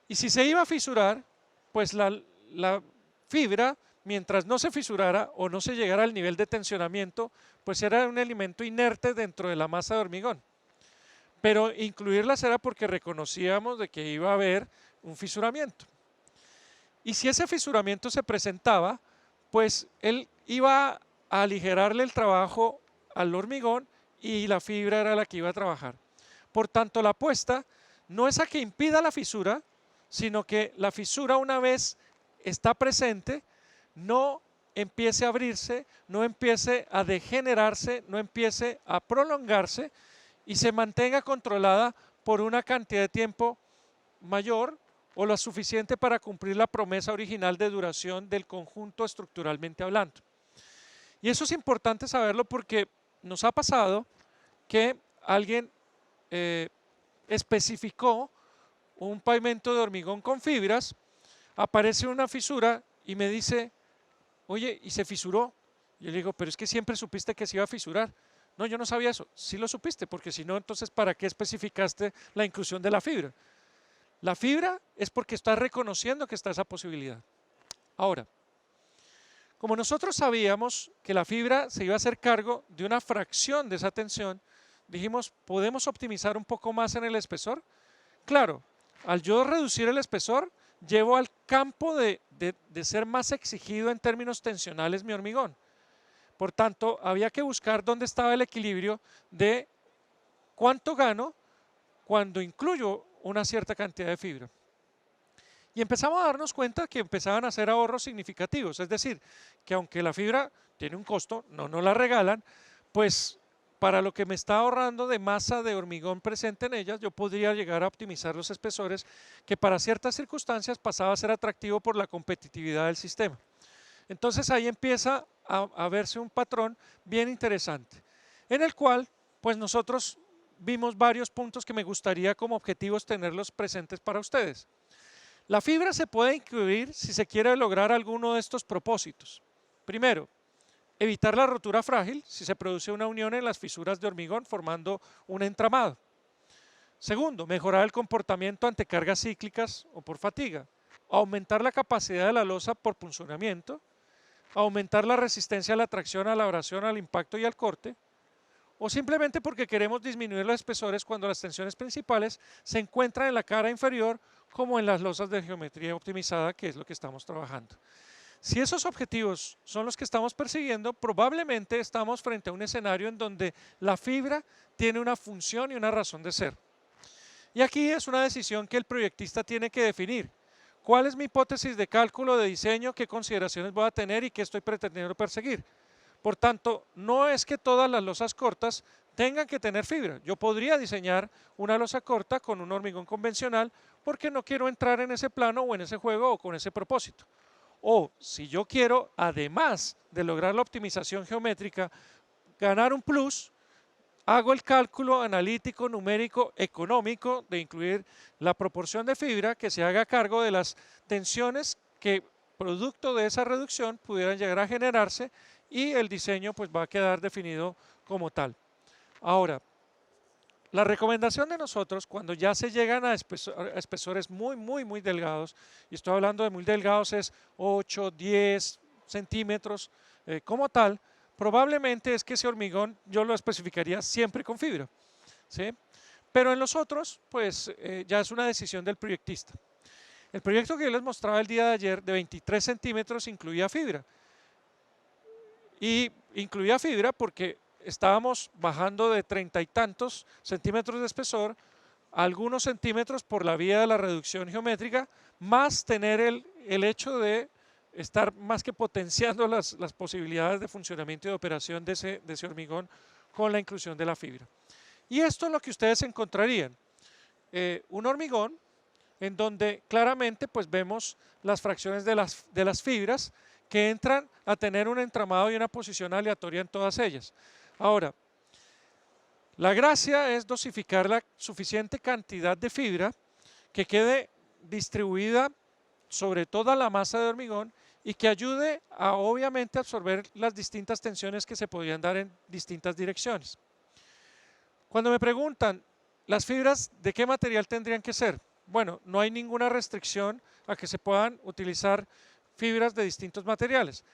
Y si se iba a fisurar, pues la fibra, mientras no se fisurara o no se llegara al nivel de tensionamiento, pues era un elemento inerte dentro de la masa de hormigón. Pero incluirlas era porque reconocíamos de que iba a haber un fisuramiento. Y si ese fisuramiento se presentaba, pues él iba a aligerarle el trabajo al hormigón y la fibra era la que iba a trabajar. Por tanto, la apuesta no es a que impida la fisura, sino que la fisura, una vez está presente, no empiece a abrirse, no empiece a degenerarse, no empiece a prolongarse y se mantenga controlada por una cantidad de tiempo mayor o lo suficiente para cumplir la promesa original de duración del conjunto estructuralmente hablando. Y eso es importante saberlo porque nos ha pasado que alguien especificó un pavimento de hormigón con fibras, aparece una fisura y me dice, oye, ¿y se fisuró? Y yo le digo, pero es que siempre supiste que se iba a fisurar. No, yo no sabía eso. Sí lo supiste, porque si no, entonces ¿para qué especificaste la inclusión de la fibra? La fibra es porque está reconociendo que está esa posibilidad. Ahora, como nosotros sabíamos que la fibra se iba a hacer cargo de una fracción de esa tensión, dijimos, ¿podemos optimizar un poco más en el espesor? Claro, al yo reducir el espesor, llevo al campo de ser más exigido en términos tensionales mi hormigón. Por tanto, había que buscar dónde estaba el equilibrio de cuánto gano cuando incluyo una cierta cantidad de fibra. Y empezamos a darnos cuenta que empezaban a hacer ahorros significativos, es decir, que aunque la fibra tiene un costo, no nos la regalan, pues para lo que me está ahorrando de masa de hormigón presente en ellas, yo podría llegar a optimizar los espesores, que para ciertas circunstancias pasaba a ser atractivo por la competitividad del sistema. Entonces ahí empieza a verse un patrón bien interesante, en el cual pues nosotros vimos varios puntos que me gustaría como objetivos tenerlos presentes para ustedes. La fibra se puede incluir si se quiere lograr alguno de estos propósitos. Primero, evitar la rotura frágil si se produce una unión en las fisuras de hormigón formando un entramado. Segundo, mejorar el comportamiento ante cargas cíclicas o por fatiga. Aumentar la capacidad de la losa por punzonamiento. Aumentar la resistencia a la tracción, a la abrasión, al impacto y al corte. O simplemente porque queremos disminuir los espesores cuando las tensiones principales se encuentran en la cara inferior como en las losas de geometría optimizada, que es lo que estamos trabajando. Si esos objetivos son los que estamos persiguiendo, probablemente estamos frente a un escenario en donde la fibra tiene una función y una razón de ser. Y aquí es una decisión que el proyectista tiene que definir. ¿Cuál es mi hipótesis de cálculo, de diseño? ¿Qué consideraciones voy a tener y qué estoy pretendiendo perseguir? Por tanto, no es que todas las losas cortas tengan que tener fibra. Yo podría diseñar una losa corta con un hormigón convencional porque no quiero entrar en ese plano o en ese juego o con ese propósito. O si yo quiero, además de lograr la optimización geométrica, ganar un plus, hago el cálculo analítico, numérico, económico de incluir la proporción de fibra que se haga cargo de las tensiones que producto de esa reducción pudieran llegar a generarse, y el diseño pues va a quedar definido como tal. Ahora, la recomendación de nosotros cuando ya se llegan a espesores muy delgados, y estoy hablando de muy delgados, es 8, 10 centímetros como tal, probablemente es que ese hormigón yo lo especificaría siempre con fibra, ¿sí? Pero en los otros, pues ya es una decisión del proyectista. El proyecto que yo les mostraba el día de ayer de 23 centímetros incluía fibra. Y incluía fibra porque estábamos bajando de 30 y tantos centímetros de espesor a algunos centímetros por la vía de la reducción geométrica, más tener el hecho de estar más que potenciando las posibilidades de funcionamiento y de operación de ese hormigón con la inclusión de la fibra. Y esto es lo que ustedes encontrarían. Un hormigón en donde claramente pues vemos las fracciones de las fibras que entran a tener un entramado y una posición aleatoria en todas ellas. Ahora, la gracia es dosificar la suficiente cantidad de fibra que quede distribuida sobre toda la masa de hormigón y que ayude a obviamente absorber las distintas tensiones que se podrían dar en distintas direcciones. Cuando me preguntan, ¿las fibras de qué material tendrían que ser? Bueno, no hay ninguna restricción a que se puedan utilizar fibras de distintos materiales.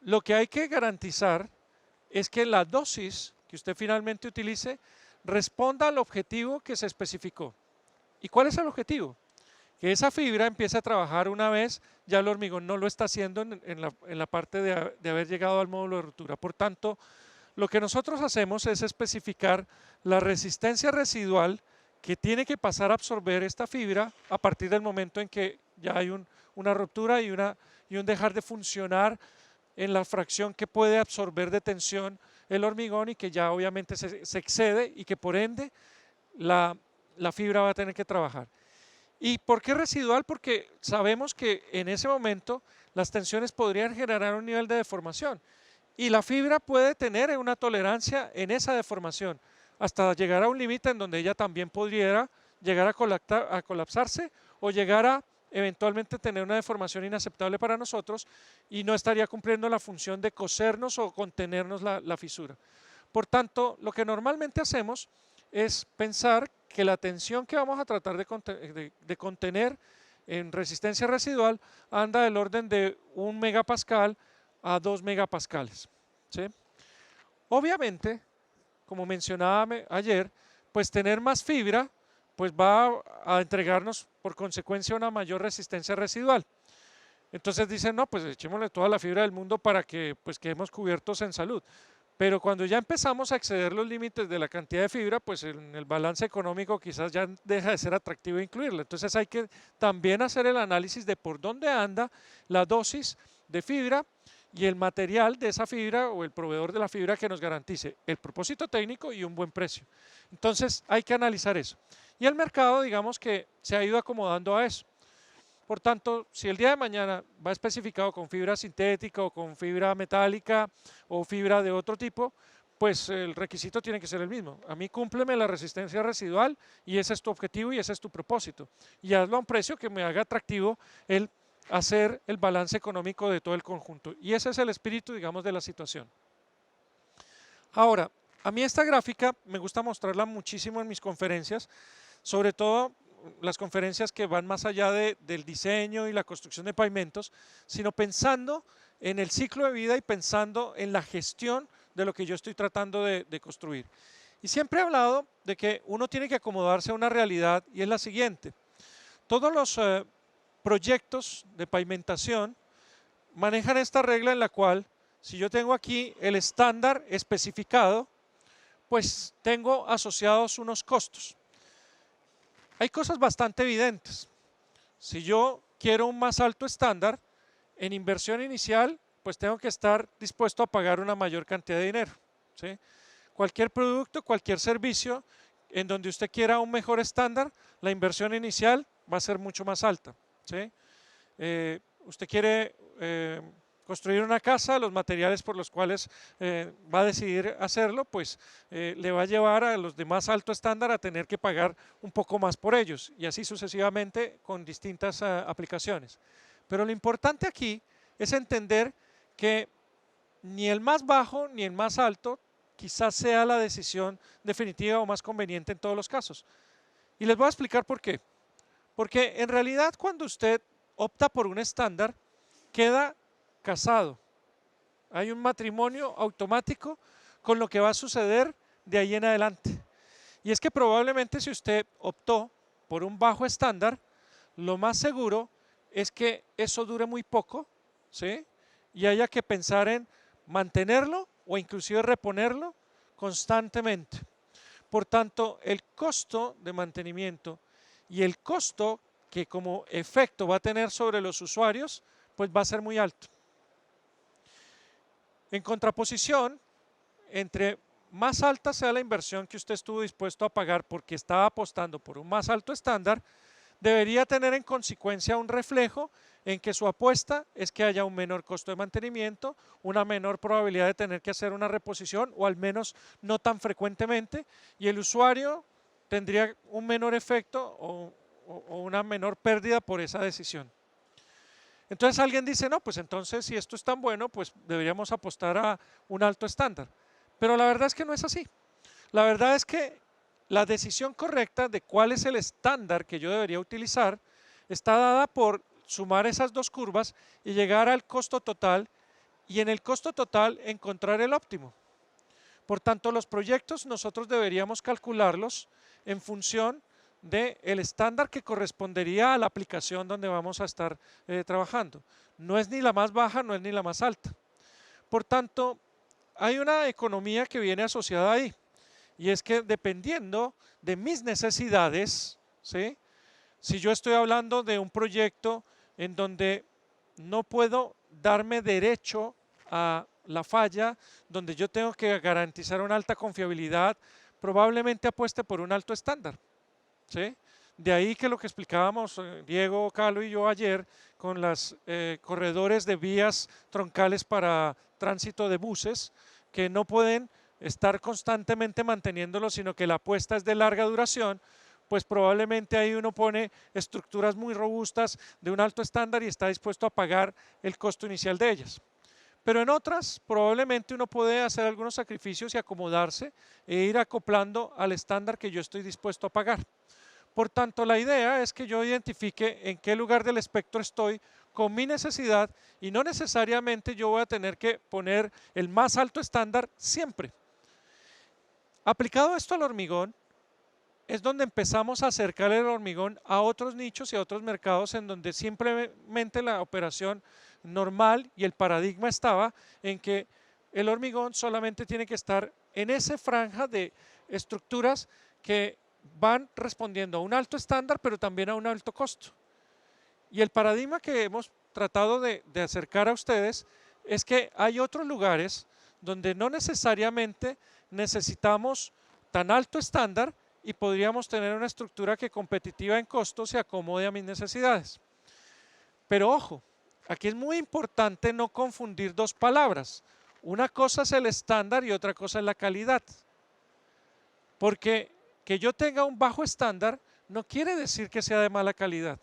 Lo que hay que garantizar es que la dosis que usted finalmente utilice responda al objetivo que se especificó. ¿Y cuál es el objetivo? Que esa fibra empiece a trabajar una vez ya el hormigón no lo está haciendo en la parte de haber llegado al módulo de ruptura. Por tanto, lo que nosotros hacemos es especificar la resistencia residual que tiene que pasar a absorber esta fibra a partir del momento en que ya hay una ruptura y un dejar de funcionar en la fracción que puede absorber de tensión el hormigón, y que ya obviamente se excede y que por ende la fibra va a tener que trabajar. ¿Y por qué residual? Porque sabemos que en ese momento las tensiones podrían generar un nivel de deformación y la fibra puede tener una tolerancia en esa deformación hasta llegar a un límite en donde ella también podría llegar a colapsarse o llegar a eventualmente tener una deformación inaceptable para nosotros y no estaría cumpliendo la función de cosernos o contenernos la fisura. Por tanto, lo que normalmente hacemos es pensar que la tensión que vamos a tratar de contener en resistencia residual anda del orden de 1 megapascal a 2 megapascales, ¿sí? Obviamente, como mencionaba ayer, pues tener más fibra pues va a entregarnos por consecuencia una mayor resistencia residual. Entonces dicen, no, pues echémosle toda la fibra del mundo para que pues quedemos cubiertos en salud. Pero cuando ya empezamos a exceder los límites de la cantidad de fibra, pues en el balance económico quizás ya deja de ser atractivo incluirla. Entonces hay que también hacer el análisis de por dónde anda la dosis de fibra y el material de esa fibra o el proveedor de la fibra que nos garantice el propósito técnico y un buen precio. Entonces hay que analizar eso. Y el mercado, digamos que se ha ido acomodando a eso. Por tanto, si el día de mañana va especificado con fibra sintética o con fibra metálica o fibra de otro tipo, pues el requisito tiene que ser el mismo. A mí cúmpleme la resistencia residual y ese es tu objetivo y ese es tu propósito. Y hazlo a un precio que me haga atractivo el hacer el balance económico de todo el conjunto. Y ese es el espíritu, digamos, de la situación. Ahora, a mí esta gráfica me gusta mostrarla muchísimo en mis conferencias, sobre todo las conferencias que van más allá del diseño y la construcción de pavimentos, sino pensando en el ciclo de vida y pensando en la gestión de lo que yo estoy tratando de construir. Y siempre he hablado de que uno tiene que acomodarse a una realidad y es la siguiente. Todos los proyectos de pavimentación manejan esta regla en la cual si yo tengo aquí el estándar especificado, pues tengo asociados unos costos. Hay cosas bastante evidentes. Si yo quiero un más alto estándar, en inversión inicial, pues tengo que estar dispuesto a pagar una mayor cantidad de dinero, ¿sí? Cualquier producto, cualquier servicio en donde usted quiera un mejor estándar, la inversión inicial va a ser mucho más alta, ¿sí? Usted quiere construir una casa, los materiales por los cuales va a decidir hacerlo, pues le va a llevar a los de más alto estándar a tener que pagar un poco más por ellos y así sucesivamente con distintas aplicaciones. Pero lo importante aquí es entender que ni el más bajo ni el más alto quizás sea la decisión definitiva o más conveniente en todos los casos. Y les voy a explicar por qué. Porque en realidad cuando usted opta por un estándar, queda casado. Hay un matrimonio automático con lo que va a suceder de ahí en adelante. Y es que probablemente si usted optó por un bajo estándar, lo más seguro es que eso dure muy poco, ¿sí? Y haya que pensar en mantenerlo o inclusive reponerlo constantemente. Por tanto, el costo de mantenimiento y el costo que como efecto va a tener sobre los usuarios, pues va a ser muy alto. En contraposición, entre más alta sea la inversión que usted estuvo dispuesto a pagar porque estaba apostando por un más alto estándar, debería tener en consecuencia un reflejo en que su apuesta es que haya un menor costo de mantenimiento, una menor probabilidad de tener que hacer una reposición o al menos no tan frecuentemente, y el usuario tendría un menor efecto o una menor pérdida por esa decisión. Entonces alguien dice, no, pues entonces si esto es tan bueno, pues deberíamos apostar a un alto estándar. Pero la verdad es que no es así. La verdad es que la decisión correcta de cuál es el estándar que yo debería utilizar está dada por sumar esas dos curvas y llegar al costo total y en el costo total encontrar el óptimo. Por tanto, los proyectos nosotros deberíamos calcularlos en función del estándar que correspondería a la aplicación donde vamos a estar trabajando. No es ni la más baja, no es ni la más alta. Por tanto, hay una economía que viene asociada ahí y es que dependiendo de mis necesidades, ¿sí? Si yo estoy hablando de un proyecto en donde no puedo darme derecho a la falla, donde yo tengo que garantizar una alta confiabilidad, probablemente apueste por un alto estándar, ¿sí? De ahí que lo que explicábamos Diego, Calo y yo ayer con los corredores de vías troncales para tránsito de buses, que no pueden estar constantemente manteniéndolo, sino que la apuesta es de larga duración, pues probablemente ahí uno pone estructuras muy robustas de un alto estándar y está dispuesto a pagar el costo inicial de ellas. Pero en otras probablemente uno puede hacer algunos sacrificios y acomodarse e ir acoplando al estándar que yo estoy dispuesto a pagar. Por tanto, la idea es que yo identifique en qué lugar del espectro estoy con mi necesidad y no necesariamente yo voy a tener que poner el más alto estándar siempre. Aplicado esto al hormigón, es donde empezamos a acercar el hormigón a otros nichos y a otros mercados en donde simplemente la operación normal y el paradigma estaba en que el hormigón solamente tiene que estar en esa franja de estructuras que van respondiendo a un alto estándar, pero también a un alto costo. Y el paradigma que hemos tratado de acercar a ustedes es que hay otros lugares donde no necesariamente necesitamos tan alto estándar y podríamos tener una estructura que competitiva en costo se acomode a mis necesidades. Pero ojo, aquí es muy importante no confundir dos palabras. Una cosa es el estándar y otra cosa es la calidad. Porque que yo tenga un bajo estándar no quiere decir que sea de mala calidad,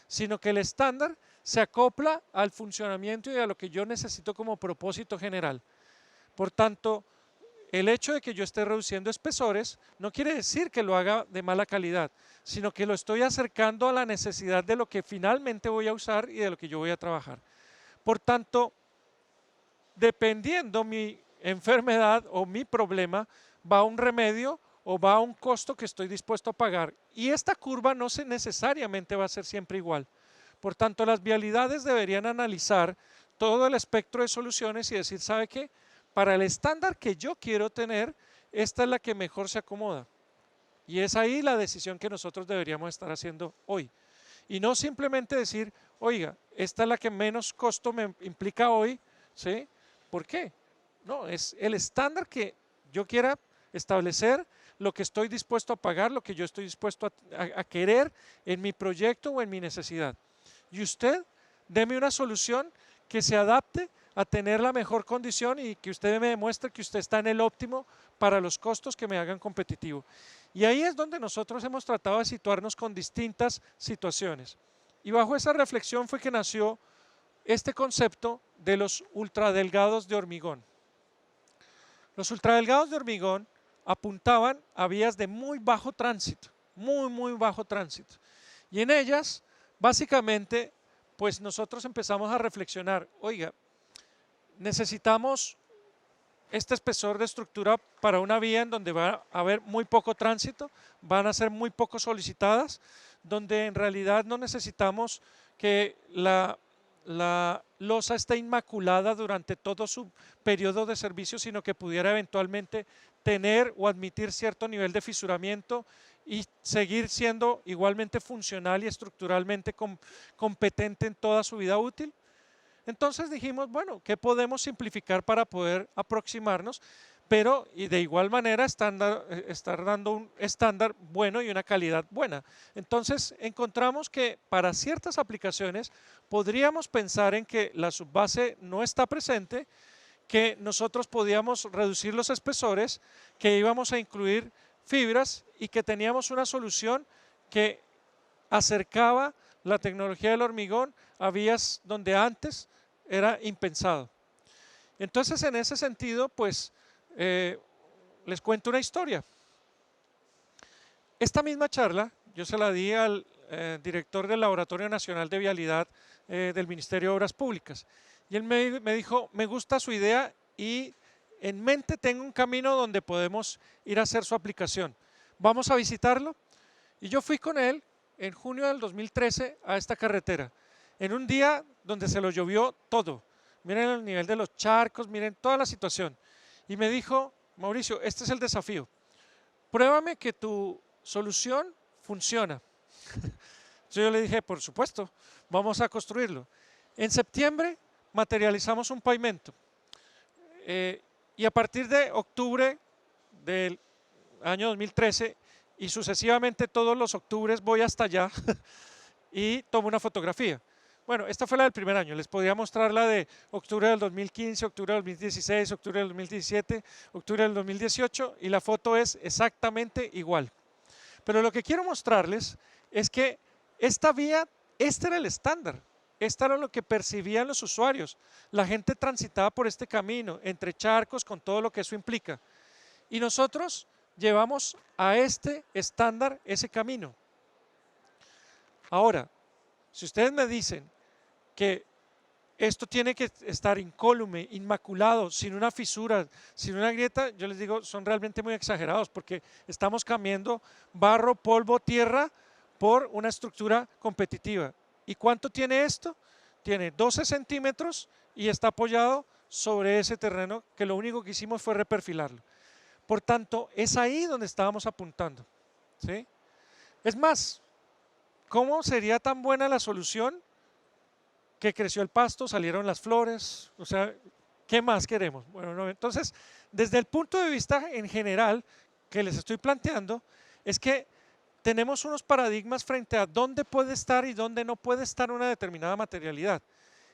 sino que el estándar se acopla al funcionamiento y a lo que yo necesito como propósito general. Por tanto, el hecho de que yo esté reduciendo espesores no quiere decir que lo haga de mala calidad, sino que lo estoy acercando a la necesidad de lo que finalmente voy a usar y de lo que yo voy a trabajar. Por tanto, dependiendo mi enfermedad o mi problema, va a un remedio o va a un costo que estoy dispuesto a pagar. Y esta curva no necesariamente va a ser siempre igual. Por tanto, las vialidades deberían analizar todo el espectro de soluciones y decir, ¿sabe qué? Para el estándar que yo quiero tener, esta es la que mejor se acomoda. Y es ahí la decisión que nosotros deberíamos estar haciendo hoy. Y no simplemente decir, oiga, esta es la que menos costo me implica hoy, ¿sí? ¿Por qué? No, es el estándar que yo quiera establecer, lo que estoy dispuesto a pagar, lo que yo estoy dispuesto a querer en mi proyecto o en mi necesidad. Y usted, deme una solución que se adapte a tener la mejor condición y que usted me demuestre que usted está en el óptimo para los costos que me hagan competitivo. Y ahí es donde nosotros hemos tratado de situarnos con distintas situaciones. Y bajo esa reflexión fue que nació este concepto de los ultradelgados de hormigón. Los ultradelgados de hormigón apuntaban a vías de muy bajo tránsito, muy bajo tránsito. Y en ellas, básicamente, pues nosotros empezamos a reflexionar, oiga, necesitamos este espesor de estructura para una vía en donde va a haber muy poco tránsito, van a ser muy poco solicitadas, donde en realidad no necesitamos que la losa esté inmaculada durante todo su periodo de servicio, sino que pudiera eventualmente tener o admitir cierto nivel de fisuramiento y seguir siendo igualmente funcional y estructuralmente competente en toda su vida útil. Entonces dijimos, bueno, ¿qué podemos simplificar para poder aproximarnos? Pero y de igual manera estar dando un estándar bueno y una calidad buena. Entonces encontramos que para ciertas aplicaciones podríamos pensar en que la subbase no está presente, que nosotros podíamos reducir los espesores, que íbamos a incluir fibras y que teníamos una solución que acercaba la tecnología del hormigón a vías donde antes era impensado. Entonces, en ese sentido, pues les cuento una historia. Esta misma charla yo se la di al director del Laboratorio Nacional de Vialidad del Ministerio de Obras Públicas y él me dijo, me gusta su idea y en mente tengo un camino donde podemos ir a hacer su aplicación. ¿Vamos a visitarlo? Y yo fui con él en junio del 2013 a esta carretera, en un día donde se lo llovió todo. Miren el nivel de los charcos, miren toda la situación. Y me dijo, Mauricio, este es el desafío. Pruébame que tu solución funciona. Entonces yo le dije, por supuesto, vamos a construirlo. En septiembre materializamos un pavimento. Y a partir de octubre del año 2013 y sucesivamente todos los octubres voy hasta allá y tomo una fotografía. Bueno, esta fue la del primer año, les podría mostrar la de octubre del 2015, octubre del 2016, octubre del 2017, octubre del 2018 y la foto es exactamente igual. Pero lo que quiero mostrarles es que esta vía, este era el estándar, esto era lo que percibían los usuarios. La gente transitaba por este camino, entre charcos, con todo lo que eso implica. Y nosotros llevamos a este estándar ese camino. Ahora, si ustedes me dicen que esto tiene que estar incólume, inmaculado, sin una fisura, sin una grieta, yo les digo, son realmente muy exagerados porque estamos cambiando barro, polvo, tierra por una estructura competitiva. ¿Y cuánto tiene esto? Tiene 12 centímetros y está apoyado sobre ese terreno que lo único que hicimos fue reperfilarlo. Por tanto, es ahí donde estábamos apuntando, ¿sí? Es más, ¿cómo sería tan buena la solución que creció el pasto, salieron las flores? O sea, ¿qué más queremos? Bueno, no, entonces, desde el punto de vista en general que les estoy planteando, es que tenemos unos paradigmas frente a dónde puede estar y dónde no puede estar una determinada materialidad.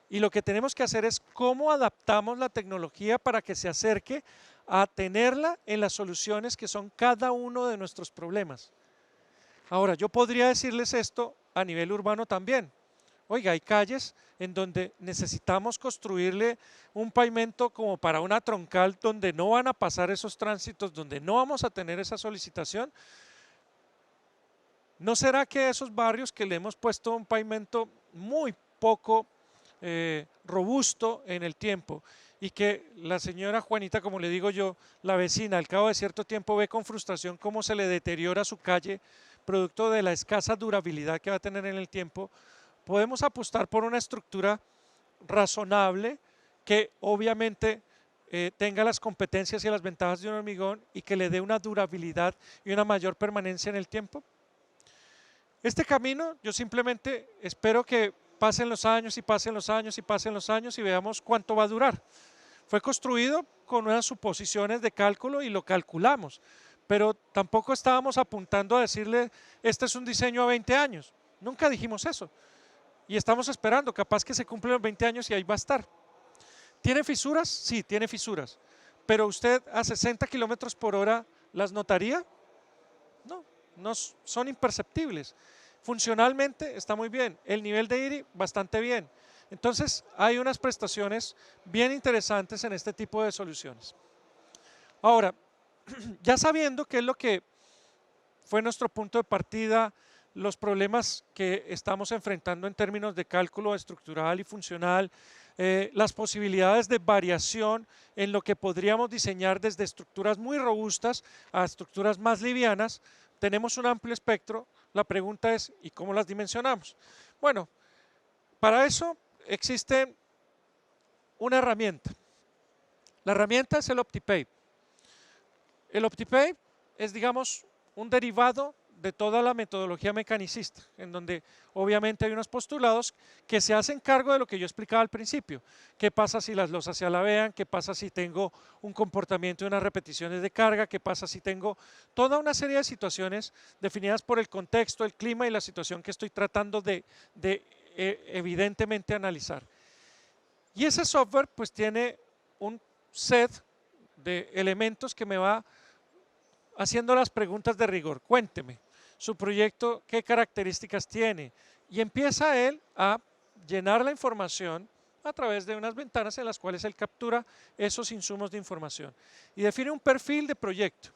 Y lo que tenemos que hacer es cómo adaptamos la tecnología para que se acerque a tenerla en las soluciones que son cada uno de nuestros problemas. Ahora, yo podría decirles esto a nivel urbano también. Oiga, hay calles en donde necesitamos construirle un pavimento como para una troncal donde no van a pasar esos tránsitos, donde no vamos a tener esa solicitación. ¿No será que esos barrios que le hemos puesto un pavimento muy poco robusto en el tiempo y que la señora Juanita, como le digo yo, la vecina, al cabo de cierto tiempo ve con frustración cómo se le deteriora su calle producto de la escasa durabilidad que va a tener en el tiempo? Podemos apostar por una estructura razonable que obviamente tenga las competencias y las ventajas de un hormigón y que le dé una durabilidad y una mayor permanencia en el tiempo. Este camino yo simplemente espero que pasen los años y pasen los años y pasen los años y veamos cuánto va a durar. Fue construido con unas suposiciones de cálculo y lo calculamos, pero tampoco estábamos apuntando a decirle, este es un diseño a 20 años. Nunca dijimos eso. Y estamos esperando, capaz que se cumplen los 20 años y ahí va a estar. ¿Tiene fisuras? Sí, tiene fisuras. ¿Pero usted a 60 kilómetros por hora las notaría? No, no son imperceptibles. Funcionalmente está muy bien. El nivel de IRI, bastante bien. Entonces, hay unas prestaciones bien interesantes en este tipo de soluciones. Ahora, ya sabiendo qué es lo que fue nuestro punto de partida, los problemas que estamos enfrentando en términos de cálculo estructural y funcional, las posibilidades de variación en lo que podríamos diseñar desde estructuras muy robustas a estructuras más livianas, tenemos un amplio espectro. La pregunta es, ¿y cómo las dimensionamos? Bueno, para eso existe una herramienta. La herramienta es el OptiPay. El OptiPay es, digamos, un derivado de toda la metodología mecanicista, en donde obviamente hay unos postulados que se hacen cargo de lo que yo explicaba al principio. ¿Qué pasa si las losas se alabean? ¿Qué pasa si tengo un comportamiento de unas repeticiones de carga? ¿Qué pasa si tengo toda una serie de situaciones definidas por el contexto, el clima y la situación que estoy tratando de evidentemente analizar? Y ese software pues tiene un set de elementos que me va haciendo las preguntas de rigor. Cuénteme, su proyecto, ¿qué características tiene? Y empieza él a llenar la información a través de unas ventanas en las cuales él captura esos insumos de información y define un perfil de proyecto.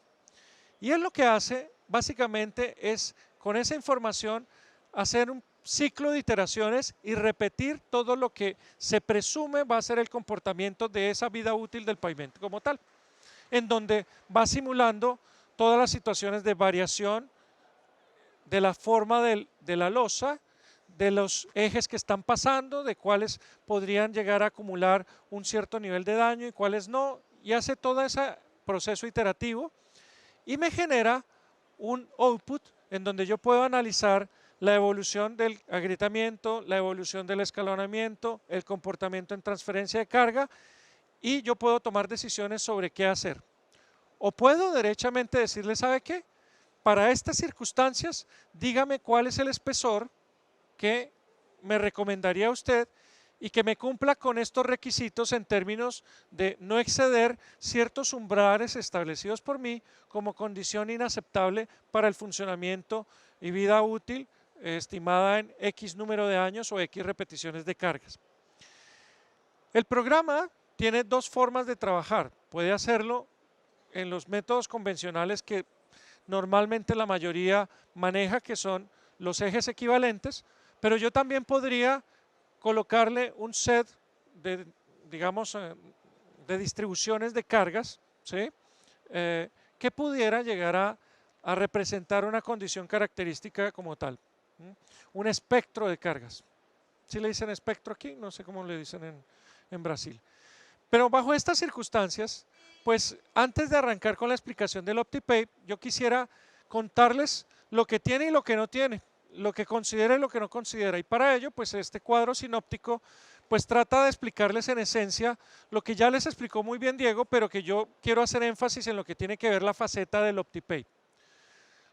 Y él lo que hace básicamente es, con esa información, hacer un ciclo de iteraciones y repetir todo lo que se presume va a ser el comportamiento de esa vida útil del pavimento como tal, en donde va simulando todas las situaciones de variación de la forma de la losa, de los ejes que están pasando, de cuáles podrían llegar a acumular un cierto nivel de daño y cuáles no, y hace todo ese proceso iterativo y me genera un output en donde yo puedo analizar la evolución del agrietamiento, la evolución del escalonamiento, el comportamiento en transferencia de carga, y yo puedo tomar decisiones sobre qué hacer. O puedo derechamente decirle, ¿sabe qué? Para estas circunstancias, dígame cuál es el espesor que me recomendaría usted y que me cumpla con estos requisitos en términos de no exceder ciertos umbrales establecidos por mí como condición inaceptable para el funcionamiento y vida útil estimada en X número de años o X repeticiones de cargas. El programa tiene dos formas de trabajar. Puede hacerlo en los métodos convencionales que normalmente la mayoría maneja, que son los ejes equivalentes, pero yo también podría colocarle un set de, digamos, de distribuciones de cargas, ¿sí? Que pudiera llegar a representar una condición característica como tal, ¿sí? Un espectro de cargas. ¿Sí le dicen espectro aquí? No sé cómo le dicen en Brasil. Pero bajo estas circunstancias, pues antes de arrancar con la explicación del OptiPay, yo quisiera contarles lo que tiene y lo que no tiene, lo que considera y lo que no considera. Y para ello, pues este cuadro sinóptico, pues trata de explicarles en esencia lo que ya les explicó muy bien Diego, pero que yo quiero hacer énfasis en lo que tiene que ver la faceta del OptiPay.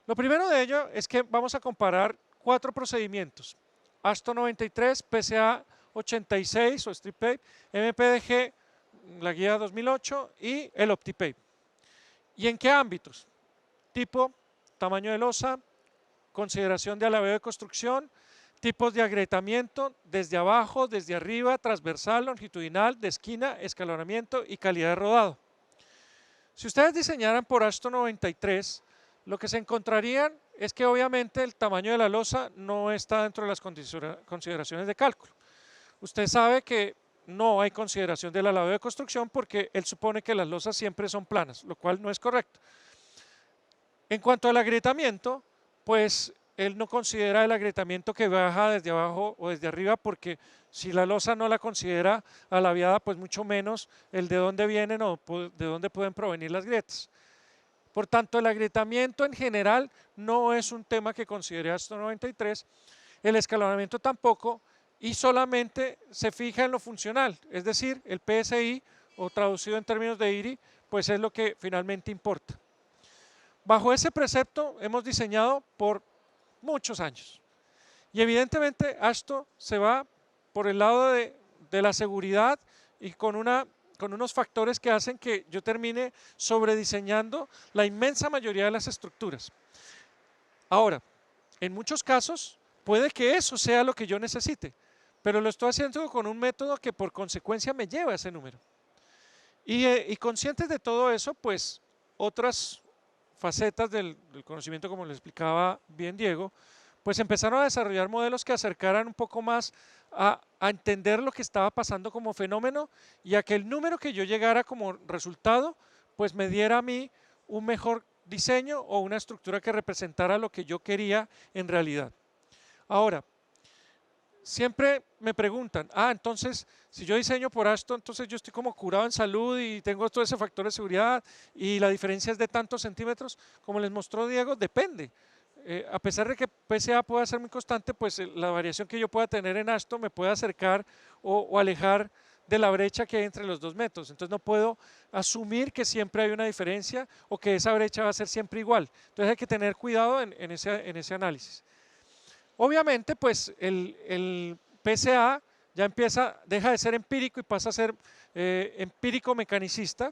Lo primero de ello es que vamos a comparar 4 procedimientos: ASTO 93, PCA 86 o StripPay, MPDG, la guía 2008 y el OptiPay. ¿Y en qué ámbitos? Tipo, tamaño de losa, consideración de alabeo de construcción, tipos de agrietamiento, desde abajo, desde arriba, transversal, longitudinal, de esquina, escalonamiento y calidad de rodado. Si ustedes diseñaran por ASTO 93, lo que se encontrarían es que obviamente el tamaño de la losa no está dentro de las consideraciones de cálculo. Usted sabe que no hay consideración del alabeo de construcción porque él supone que las losas siempre son planas, lo cual no es correcto. En cuanto al agrietamiento, pues él no considera el agrietamiento que baja desde abajo o desde arriba, porque si la losa no la considera alabeada, pues mucho menos el de dónde vienen o de dónde pueden provenir las grietas. Por tanto, el agrietamiento en general no es un tema que considere ASTO 93, el escalonamiento tampoco, y solamente se fija en lo funcional, es decir, el PSI, o traducido en términos de IRI, pues es lo que finalmente importa. bajo ese precepto hemos diseñado por muchos años. Y evidentemente esto se va por el lado de la seguridad y con unos factores que hacen que yo termine sobrediseñando la inmensa mayoría de las estructuras. Ahora, en muchos casos puede que eso sea lo que yo necesite, pero lo estoy haciendo con un método que por consecuencia me lleva a ese número. Y conscientes de todo eso, pues otras facetas del conocimiento, como le explicaba bien Diego, pues empezaron a desarrollar modelos que acercaran un poco más a entender lo que estaba pasando como fenómeno y a que el número que yo llegara como resultado, pues me diera a mí un mejor diseño o una estructura que representara lo que yo quería en realidad. Ahora, siempre me preguntan, entonces, si yo diseño por esto, entonces yo estoy como curado en salud y tengo todo ese factor de seguridad y la diferencia es de tantos centímetros. Como les mostró Diego, depende. A pesar de que PSA pueda ser muy constante, pues la variación que yo pueda tener en esto me puede acercar o alejar de la brecha que hay entre los 2 metros. Entonces no puedo asumir que siempre hay una diferencia o que esa brecha va a ser siempre igual. Entonces hay que tener cuidado en ese análisis. Obviamente, pues el PSA ya deja de ser empírico y pasa a ser empírico mecanicista.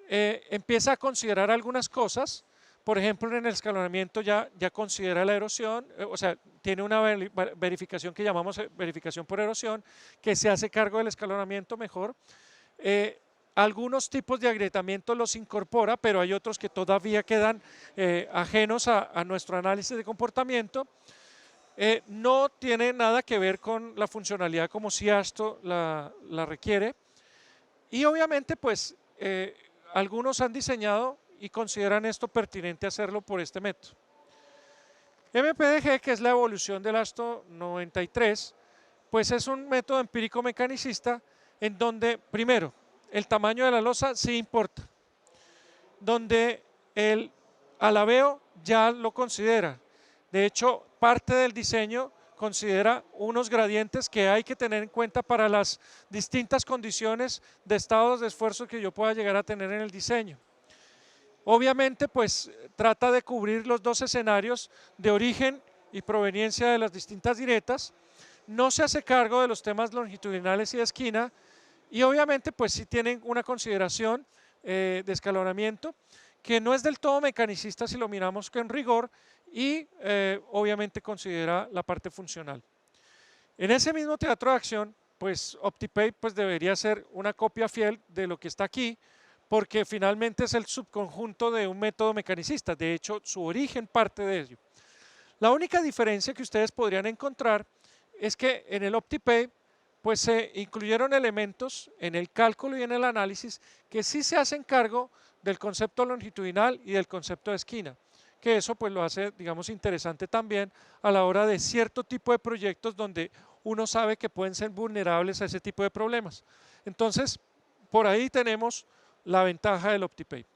Empieza a considerar algunas cosas. Por ejemplo, en el escalonamiento ya considera la erosión, o sea, tiene una verificación que llamamos verificación por erosión, que se hace cargo del escalonamiento mejor. Algunos tipos de agrietamiento los incorpora, pero hay otros que todavía quedan ajenos a nuestro análisis de comportamiento. No tiene nada que ver con la funcionalidad como si esto la requiere. Y obviamente, pues, algunos han diseñado y consideran esto pertinente hacerlo por este método. MPDG, que es la evolución del ASTO 93, pues es un método empírico mecanicista en donde, primero, el tamaño de la losa sí importa, donde el alabeo ya lo considera. De hecho, parte del diseño considera unos gradientes que hay que tener en cuenta para las distintas condiciones de estados de esfuerzo que yo pueda llegar a tener en el diseño. Obviamente, pues trata de cubrir los dos escenarios de origen y proveniencia de las distintas diretas, no se hace cargo de los temas longitudinales y de esquina y obviamente pues sí tienen una consideración de escalonamiento que no es del todo mecanicista si lo miramos con rigor y obviamente considera la parte funcional. En ese mismo teatro de acción, pues OptiPape pues debería ser una copia fiel de lo que está aquí, porque finalmente es el subconjunto de un método mecanicista, de hecho su origen parte de ello. La única diferencia que ustedes podrían encontrar es que en el OptiPape pues se incluyeron elementos en el cálculo y en el análisis que sí se hacen cargo del concepto longitudinal y del concepto de esquina, que eso pues lo hace, digamos, interesante también a la hora de cierto tipo de proyectos donde uno sabe que pueden ser vulnerables a ese tipo de problemas. Entonces, por ahí tenemos la ventaja del OptiPape.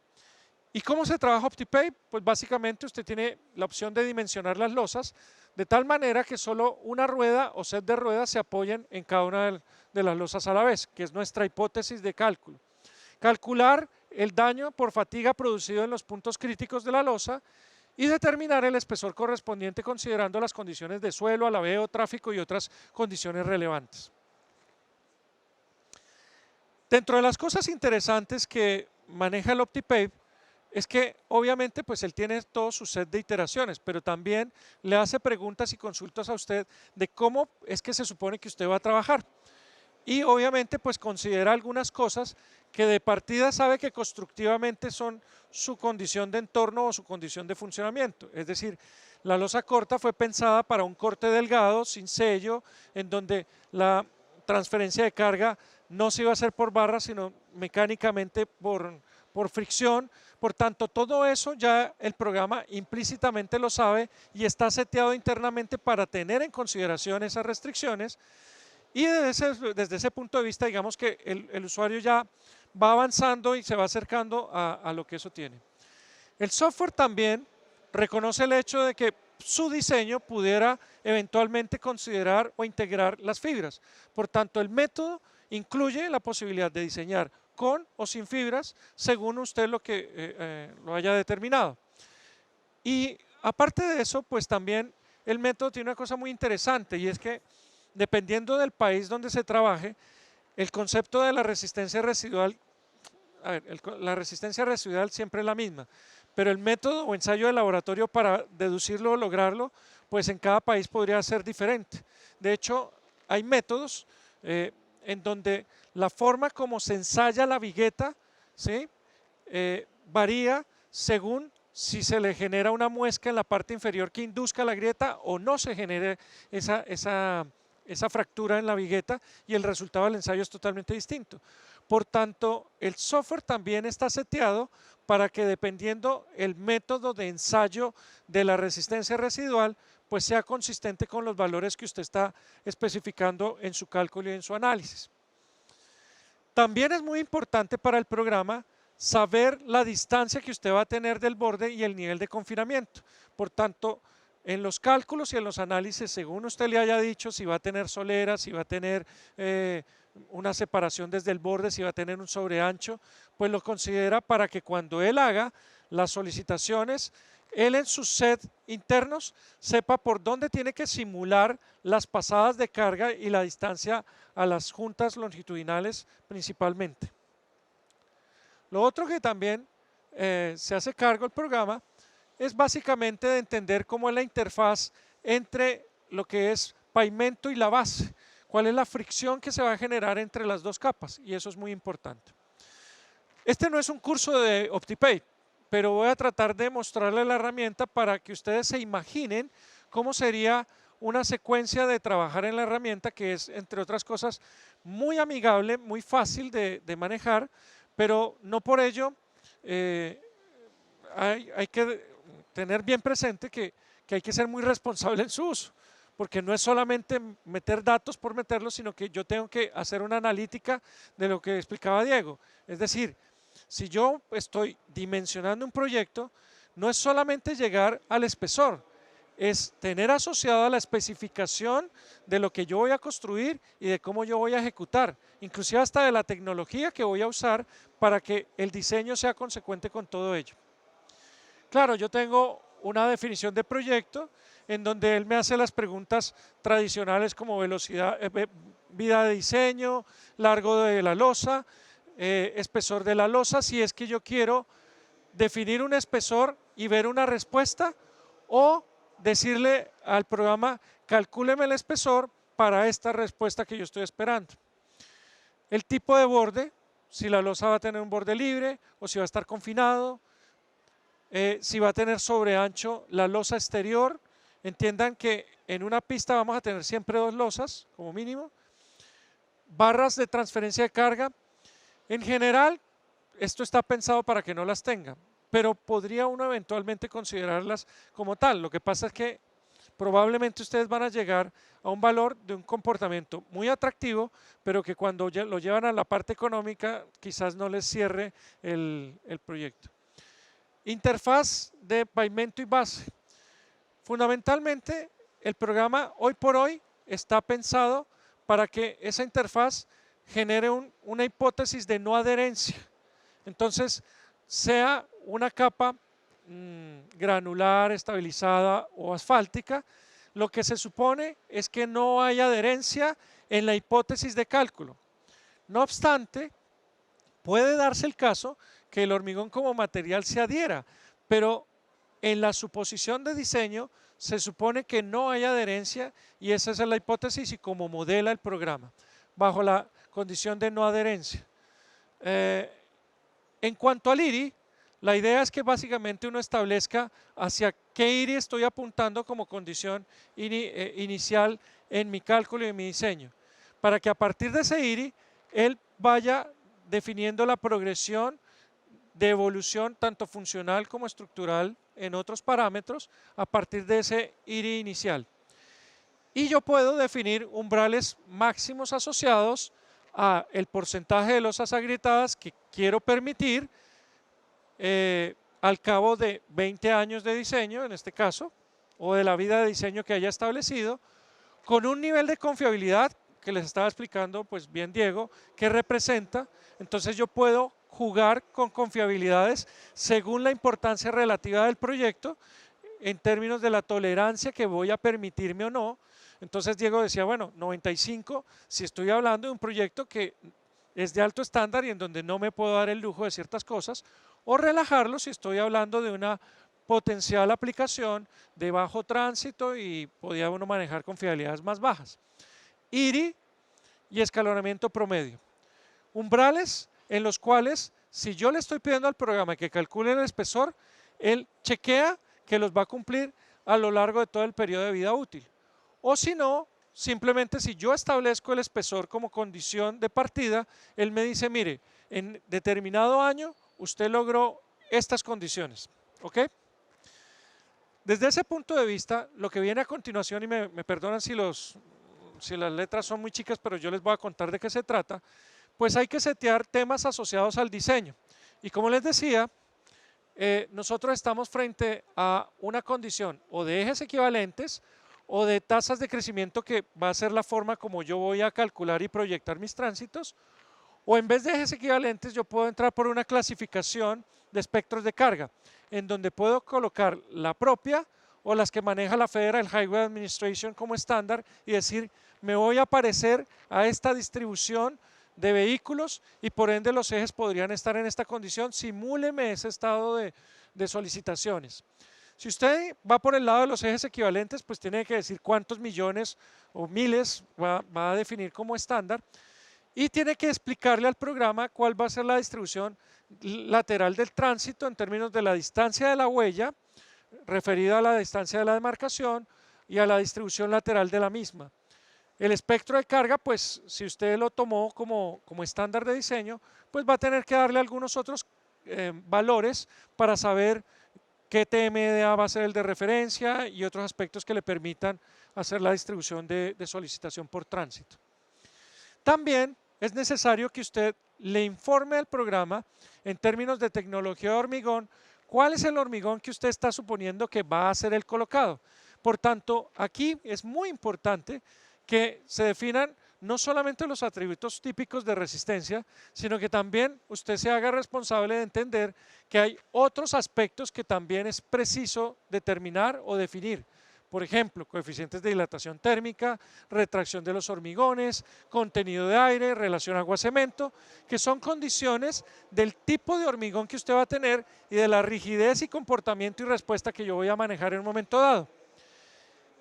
¿Y cómo se trabaja OptiPape? Pues básicamente usted tiene la opción de dimensionar las losas de tal manera que solo una rueda o set de ruedas se apoyen en cada una de las losas a la vez, que es nuestra hipótesis de cálculo. Calcular el daño por fatiga producido en los puntos críticos de la losa y determinar el espesor correspondiente considerando las condiciones de suelo, alabeo, tráfico y otras condiciones relevantes. Dentro de las cosas interesantes que maneja el OptiPape es que obviamente pues él tiene todo su set de iteraciones, pero también le hace preguntas y consultas a usted de cómo es que se supone que usted va a trabajar. Y obviamente pues considera algunas cosas que de partida sabe que constructivamente son su condición de entorno o su condición de funcionamiento. Es decir, la losa corta fue pensada para un corte delgado, sin sello, en donde la transferencia de carga no se iba a hacer por barra, sino mecánicamente por fricción. Por tanto, todo eso ya el programa implícitamente lo sabe y está seteado internamente para tener en consideración esas restricciones. Y desde ese punto de vista, digamos que el usuario ya va avanzando y se va acercando a lo que eso tiene. El software también reconoce el hecho de que su diseño pudiera eventualmente considerar o integrar las fibras. Por tanto, el método incluye la posibilidad de diseñar con o sin fibras según usted lo haya determinado. Y aparte de eso, pues también el método tiene una cosa muy interesante y es que dependiendo del país donde se trabaje, el concepto de la resistencia residual, a ver, la resistencia residual siempre es la misma, pero el método o ensayo de laboratorio para deducirlo o lograrlo, pues en cada país podría ser diferente. De hecho, hay métodos en donde la forma como se ensaya la vigueta, ¿sí? Varía según si se le genera una muesca en la parte inferior que induzca la grieta o no se genere esa fractura en la vigueta, y el resultado del ensayo es totalmente distinto. Por tanto, el software también está seteado para que, dependiendo el método de ensayo de la resistencia residual, pues sea consistente con los valores que usted está especificando en su cálculo y en su análisis. También es muy importante para el programa saber la distancia que usted va a tener del borde y el nivel de confinamiento. Por tanto, en los cálculos y en los análisis, según usted le haya dicho, si va a tener solera, si va a tener una separación desde el borde, si va a tener un sobreancho, pues lo considera para que cuando él haga las solicitaciones, él en sus set internos sepa por dónde tiene que simular las pasadas de carga y la distancia a las juntas longitudinales principalmente. Lo otro que también se hace cargo el programa es básicamente de entender cómo es la interfaz entre lo que es pavimento y la base, cuál es la fricción que se va a generar entre las dos capas, y eso es muy importante. Este no es un curso de OptiPay, pero voy a tratar de mostrarle la herramienta para que ustedes se imaginen cómo sería una secuencia de trabajar en la herramienta, que es, entre otras cosas, muy amigable, muy fácil de manejar, pero no por ello hay que tener bien presente que hay que ser muy responsable en su uso, porque no es solamente meter datos por meterlos, sino que yo tengo que hacer una analítica de lo que explicaba Diego. Es decir, si yo estoy dimensionando un proyecto, no es solamente llegar al espesor, es tener asociada la especificación de lo que yo voy a construir y de cómo yo voy a ejecutar, inclusive hasta de la tecnología que voy a usar para que el diseño sea consecuente con todo ello. Claro, yo tengo una definición de proyecto en donde él me hace las preguntas tradicionales como velocidad, vida de diseño, largo de la losa, espesor de la losa, si es que yo quiero definir un espesor y ver una respuesta, o decirle al programa, calcúleme el espesor para esta respuesta que yo estoy esperando. El tipo de borde, si la losa va a tener un borde libre o si va a estar confinado, si va a tener sobreancho la losa exterior. Entiendan que en una pista vamos a tener siempre dos losas como mínimo. Barras de transferencia de carga. En general, esto está pensado para que no las tenga, pero podría uno eventualmente considerarlas como tal. Lo que pasa es que probablemente ustedes van a llegar a un valor de un comportamiento muy atractivo, pero que cuando lo llevan a la parte económica quizás no les cierre el proyecto. Interfaz de pavimento y base. Fundamentalmente, el programa hoy por hoy está pensado para que esa interfaz genere una hipótesis de no adherencia. Entonces, sea una capa granular, estabilizada o asfáltica, lo que se supone es que no hay adherencia en la hipótesis de cálculo. No obstante, puede darse el caso que el hormigón como material se adhiera, pero en la suposición de diseño se supone que no hay adherencia, y esa es la hipótesis y como modela el programa, bajo la condición de no adherencia. En cuanto al IRI, la idea es que básicamente uno establezca hacia qué IRI estoy apuntando como condición inicial en mi cálculo y en mi diseño, para que a partir de ese IRI él vaya definiendo la progresión de evolución tanto funcional como estructural en otros parámetros a partir de ese IRI inicial. Y yo puedo definir umbrales máximos asociados a el porcentaje de losas agrietadas que quiero permitir al cabo de 20 años de diseño, en este caso, o de la vida de diseño que haya establecido, con un nivel de confiabilidad que les estaba explicando pues bien Diego, que representa. Entonces yo puedo jugar con confiabilidades según la importancia relativa del proyecto, en términos de la tolerancia que voy a permitirme o no. Entonces Diego decía, bueno, 95 si estoy hablando de un proyecto que es de alto estándar y en donde no me puedo dar el lujo de ciertas cosas, o relajarlo si estoy hablando de una potencial aplicación de bajo tránsito y podía uno manejar con fiabilidades más bajas. IRI y escalonamiento promedio. Umbrales en los cuales, si yo le estoy pidiendo al programa que calcule el espesor, él chequea que los va a cumplir a lo largo de todo el periodo de vida útil. O si no, simplemente si yo establezco el espesor como condición de partida, él me dice, mire, en determinado año usted logró estas condiciones. ¿Ok? Desde ese punto de vista, lo que viene a continuación, y me perdonan si las letras son muy chicas, pero yo les voy a contar de qué se trata, pues hay que setear temas asociados al diseño. Y como les decía, nosotros estamos frente a una condición o de ejes equivalentes o de tasas de crecimiento que va a ser la forma como yo voy a calcular y proyectar mis tránsitos, o en vez de ejes equivalentes yo puedo entrar por una clasificación de espectros de carga, en donde puedo colocar la propia o las que maneja la Federal Highway Administration como estándar y decir, me voy a parecer a esta distribución de vehículos y por ende los ejes podrían estar en esta condición, simúleme ese estado de solicitaciones. Si usted va por el lado de los ejes equivalentes, pues tiene que decir cuántos millones o miles va a definir como estándar y tiene que explicarle al programa cuál va a ser la distribución lateral del tránsito en términos de la distancia de la huella referida a la distancia de la demarcación y a la distribución lateral de la misma. El espectro de carga, pues si usted lo tomó como estándar de diseño, pues va a tener que darle algunos otros valores para saber qué TMDA va a ser el de referencia y otros aspectos que le permitan hacer la distribución de solicitación por tránsito. También es necesario que usted le informe al programa en términos de tecnología de hormigón cuál es el hormigón que usted está suponiendo que va a ser el colocado. Por tanto, aquí es muy importante que se definan no solamente los atributos típicos de resistencia, sino que también usted se haga responsable de entender que hay otros aspectos que también es preciso determinar o definir. Por ejemplo, coeficientes de dilatación térmica, retracción de los hormigones, contenido de aire, relación agua-cemento, que son condiciones del tipo de hormigón que usted va a tener y de la rigidez y comportamiento y respuesta que yo voy a manejar en un momento dado.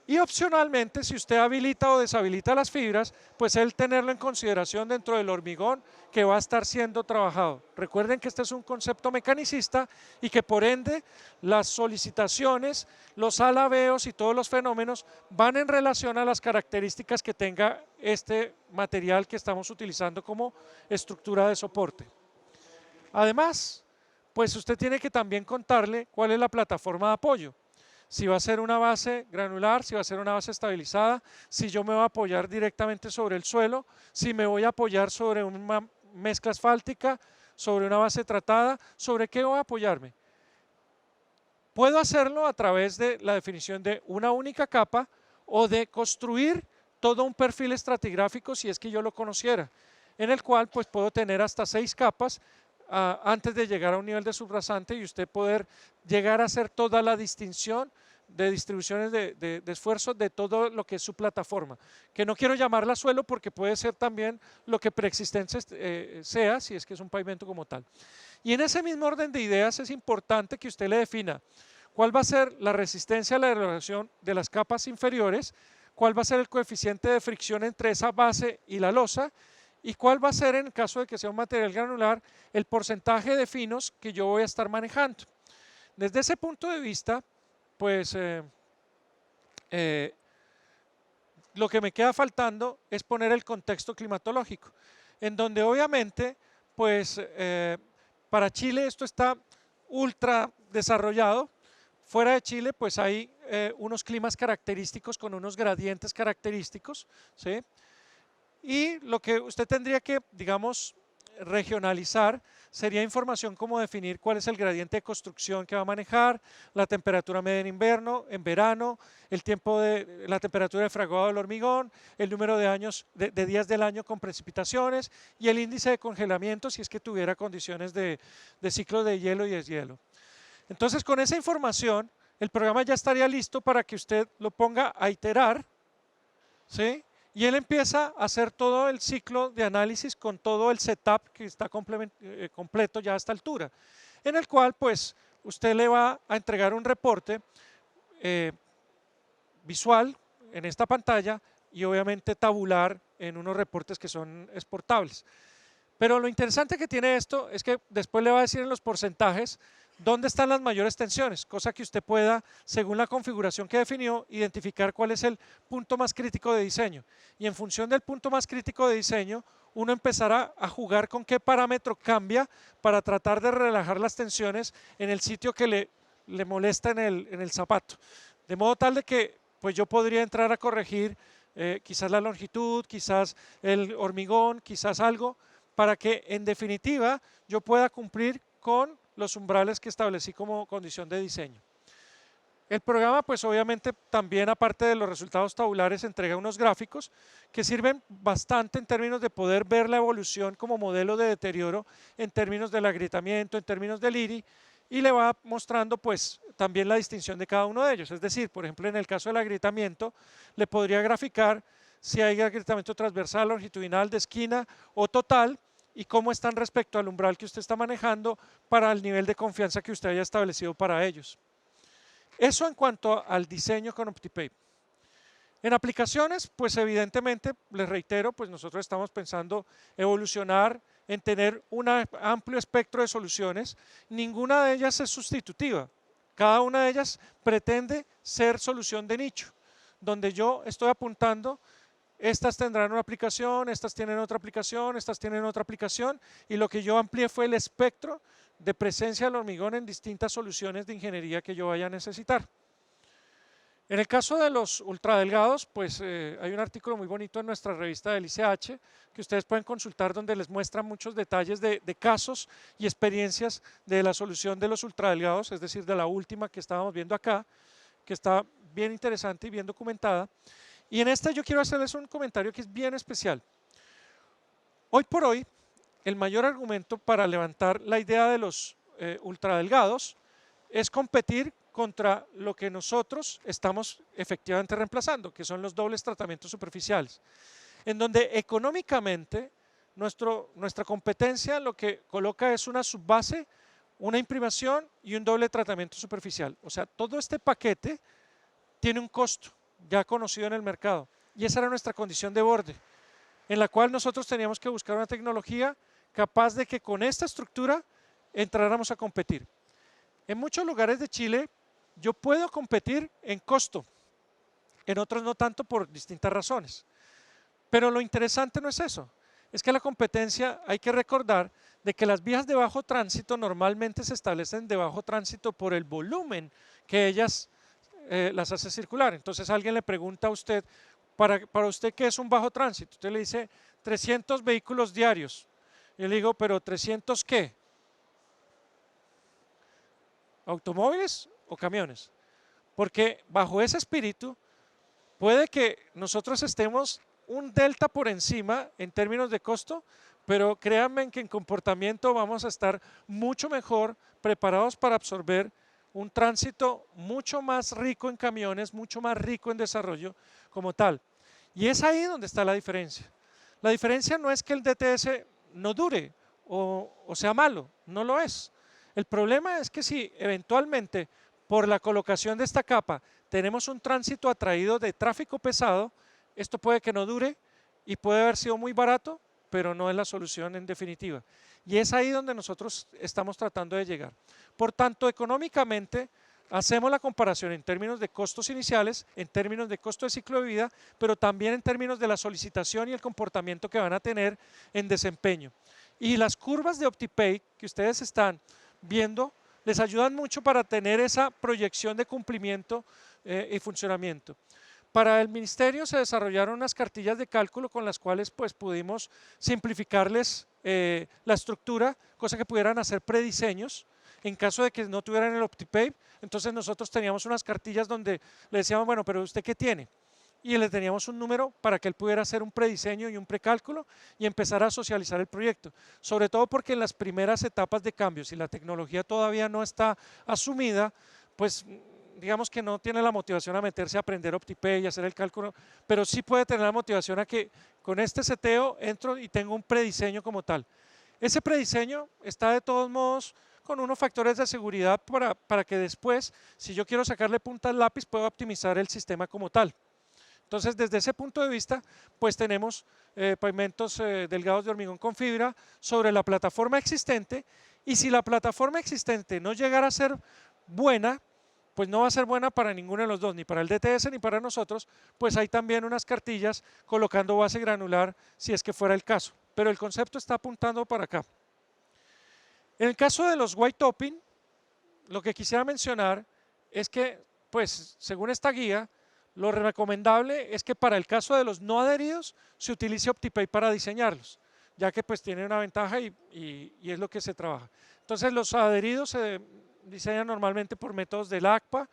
Y opcionalmente, si usted habilita o deshabilita las fibras, pues él tenerlo en consideración dentro del hormigón que va a estar siendo trabajado. Recuerden que este es un concepto mecanicista y que por ende las solicitaciones, los alabeos y todos los fenómenos van en relación a las características que tenga este material que estamos utilizando como estructura de soporte. Además, pues usted tiene que también contarle cuál es la plataforma de apoyo. Si va a ser una base granular, si va a ser una base estabilizada, si yo me voy a apoyar directamente sobre el suelo, si me voy a apoyar sobre una mezcla asfáltica, sobre una base tratada, ¿sobre qué voy a apoyarme? Puedo hacerlo a través de la definición de una única capa o de construir todo un perfil estratigráfico si es que yo lo conociera, en el cual pues puedo tener hasta 6 capas antes de llegar a un nivel de subrasante y usted poder llegar a hacer toda la distinción de distribuciones de esfuerzo de todo lo que es su plataforma, que no quiero llamarla suelo porque puede ser también lo que preexistente sea, si es que es un pavimento como tal. Y en ese mismo orden de ideas es importante que usted le defina cuál va a ser la resistencia a la degradación de las capas inferiores, cuál va a ser el coeficiente de fricción entre esa base y la losa, y cuál va a ser, en el caso de que sea un material granular, el porcentaje de finos que yo voy a estar manejando. Desde ese punto de vista, pues lo que me queda faltando es poner el contexto climatológico, en donde obviamente, pues para Chile esto está ultra desarrollado. Fuera de Chile, pues hay unos climas característicos con unos gradientes característicos, ¿sí? Y lo que usted tendría que, digamos, regionalizar sería información como definir cuál es el gradiente de construcción que va a manejar, la temperatura media en invierno, en verano, el tiempo de la temperatura de fraguado del hormigón, el número de años de días del año con precipitaciones y el índice de congelamiento si es que tuviera condiciones de ciclo de hielo y deshielo. Entonces, con esa información, el programa ya estaría listo para que usted lo ponga a iterar, ¿sí? Y él empieza a hacer todo el ciclo de análisis con todo el setup que está completo ya a esta altura, en el cual pues usted le va a entregar un reporte visual en esta pantalla y obviamente tabular en unos reportes que son exportables. Pero lo interesante que tiene esto es que después le va a decir en los porcentajes dónde están las mayores tensiones, cosa que usted pueda, según la configuración que definió, identificar cuál es el punto más crítico de diseño. Y en función del punto más crítico de diseño, uno empezará a jugar con qué parámetro cambia para tratar de relajar las tensiones en el sitio que le molesta en el zapato. De modo tal de que pues yo podría entrar a corregir quizás la longitud, quizás el hormigón, quizás algo, para que en definitiva yo pueda cumplir con los umbrales que establecí como condición de diseño. El programa pues obviamente también, aparte de los resultados tabulares, entrega unos gráficos que sirven bastante en términos de poder ver la evolución como modelo de deterioro en términos del agrietamiento, en términos del IRI, y le va mostrando pues también la distinción de cada uno de ellos. Es decir, por ejemplo, en el caso del agrietamiento, le podría graficar si hay agrietamiento transversal, longitudinal, de esquina o total, y cómo están respecto al umbral que usted está manejando para el nivel de confianza que usted haya establecido para ellos. Eso en cuanto al diseño con OptiPape. En aplicaciones, pues evidentemente, les reitero, pues nosotros estamos pensando evolucionar en tener un amplio espectro de soluciones. Ninguna de ellas es sustitutiva. Cada una de ellas pretende ser solución de nicho, donde yo estoy apuntando, estas tendrán una aplicación, estas tienen otra aplicación, estas tienen otra aplicación, y lo que yo amplié fue el espectro de presencia del hormigón en distintas soluciones de ingeniería que yo vaya a necesitar. En el caso de los ultradelgados, pues hay un artículo muy bonito en nuestra revista del ICH que ustedes pueden consultar, donde les muestra muchos detalles de casos y experiencias de la solución de los ultradelgados, es decir, de la última que estábamos viendo acá, que está bien interesante y bien documentada. Y en esta yo quiero hacerles un comentario que es bien especial. Hoy por hoy, el mayor argumento para levantar la idea de los ultradelgados es competir contra lo que nosotros estamos efectivamente reemplazando, que son los dobles tratamientos superficiales, en donde económicamente nuestra competencia lo que coloca es una subbase, una imprimación y un doble tratamiento superficial. O sea, todo este paquete tiene un costo ya conocido en el mercado, y esa era nuestra condición de borde, en la cual nosotros teníamos que buscar una tecnología capaz de que con esta estructura entráramos a competir. En muchos lugares de Chile yo puedo competir en costo, en otros no tanto por distintas razones. Pero lo interesante no es eso, es que la competencia, hay que recordar de que las vías de bajo tránsito normalmente se establecen de bajo tránsito por el volumen que ellas las hace circular. Entonces alguien le pregunta a usted, para usted, ¿qué es un bajo tránsito? Usted le dice 300 vehículos diarios. Yo le digo, ¿pero 300 qué? ¿Automóviles o camiones? Porque bajo ese espíritu puede que nosotros estemos un delta por encima en términos de costo, pero créanme que en comportamiento vamos a estar mucho mejor preparados para absorber un tránsito mucho más rico en camiones, mucho más rico en desarrollo como tal. Y es ahí donde está la diferencia. La diferencia no es que el DTS no dure o sea malo, no lo es. El problema es que si eventualmente por la colocación de esta capa tenemos un tránsito atraído de tráfico pesado, esto puede que no dure y puede haber sido muy barato, pero no es la solución en definitiva. Y es ahí donde nosotros estamos tratando de llegar. Por tanto, económicamente hacemos la comparación en términos de costos iniciales, en términos de costo de ciclo de vida, pero también en términos de la solicitación y el comportamiento que van a tener en desempeño. Y las curvas de OptiPay que ustedes están viendo les ayudan mucho para tener esa proyección de cumplimiento y funcionamiento. Para el ministerio se desarrollaron unas cartillas de cálculo con las cuales pues pudimos simplificarles la estructura, cosa que pudieran hacer prediseños en caso de que no tuvieran el OptiPay. Entonces nosotros teníamos unas cartillas donde le decíamos, bueno, pero ¿usted qué tiene? Y le teníamos un número para que él pudiera hacer un prediseño y un precálculo y empezar a socializar el proyecto. Sobre todo porque en las primeras etapas de cambio, si la tecnología todavía no está asumida, pues digamos que no tiene la motivación a meterse a aprender OptiPay y hacer el cálculo, pero sí puede tener la motivación a que con este seteo entro y tengo un prediseño como tal. Ese prediseño está de todos modos con unos factores de seguridad para que después, si yo quiero sacarle punta al lápiz, pueda optimizar el sistema como tal. Entonces, desde ese punto de vista, pues tenemos pavimentos delgados de hormigón con fibra sobre la plataforma existente, y si la plataforma existente no llegara a ser buena, pues no va a ser buena para ninguno de los dos, ni para el DTS ni para nosotros, pues hay también unas cartillas colocando base granular si es que fuera el caso, pero el concepto está apuntando para acá. En el caso de los white topping, lo que quisiera mencionar es que, pues, según esta guía, lo recomendable es que para el caso de los no adheridos se utilice OptiPay para diseñarlos, ya que pues tiene una ventaja y es lo que se trabaja. Entonces los adheridos se diseñan normalmente por métodos del ACPA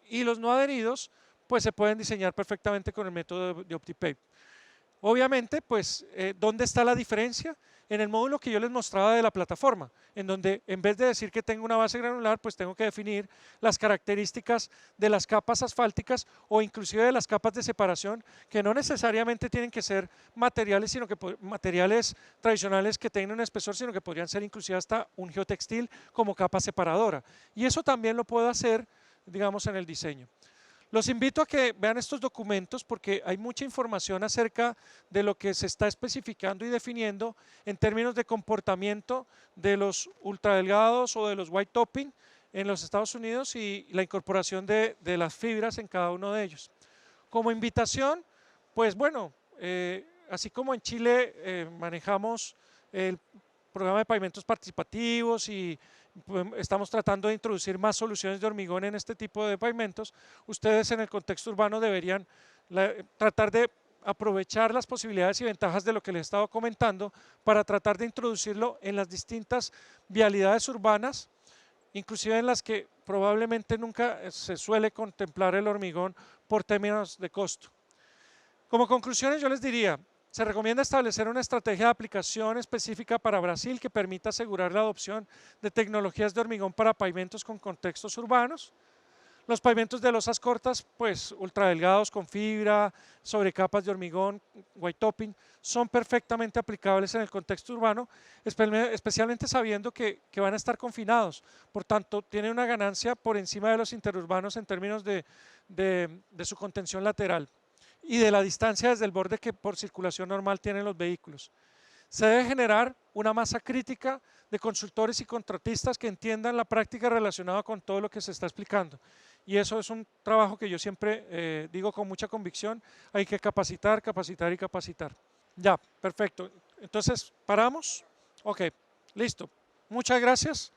y los no adheridos pues se pueden diseñar perfectamente con el método de OptiPay. Obviamente, pues, ¿dónde está la diferencia? En el módulo que yo les mostraba de la plataforma, en donde en vez de decir que tengo una base granular, pues tengo que definir las características de las capas asfálticas o inclusive de las capas de separación, que no necesariamente tienen que ser materiales, sino que materiales tradicionales que tengan un espesor, sino que podrían ser inclusive hasta un geotextil como capa separadora. Y eso también lo puedo hacer, digamos, en el diseño. Los invito a que vean estos documentos porque hay mucha información acerca de lo que se está especificando y definiendo en términos de comportamiento de los ultradelgados o de los white topping en los Estados Unidos y la incorporación de las fibras en cada uno de ellos. Como invitación, pues bueno, así como en Chile manejamos el programa de pavimentos participativos y pues, estamos tratando de introducir más soluciones de hormigón en este tipo de pavimentos, ustedes en el contexto urbano deberían tratar de aprovechar las posibilidades y ventajas de lo que les he estado comentando para tratar de introducirlo en las distintas vialidades urbanas, inclusive en las que probablemente nunca se suele contemplar el hormigón por términos de costo. Como conclusiones yo les diría, se recomienda establecer una estrategia de aplicación específica para Brasil que permita asegurar la adopción de tecnologías de hormigón para pavimentos con contextos urbanos. Los pavimentos de losas cortas, pues ultradelgados con fibra, sobre capas de hormigón, white topping, son perfectamente aplicables en el contexto urbano, especialmente sabiendo que van a estar confinados. Por tanto, tienen una ganancia por encima de los interurbanos en términos de su contención lateral y de la distancia desde el borde que por circulación normal tienen los vehículos. Se debe generar una masa crítica de consultores y contratistas que entiendan la práctica relacionada con todo lo que se está explicando. Y eso es un trabajo que yo siempre digo con mucha convicción, hay que capacitar, capacitar y capacitar. Ya, perfecto. Entonces, ¿paramos? Ok, listo. Muchas gracias.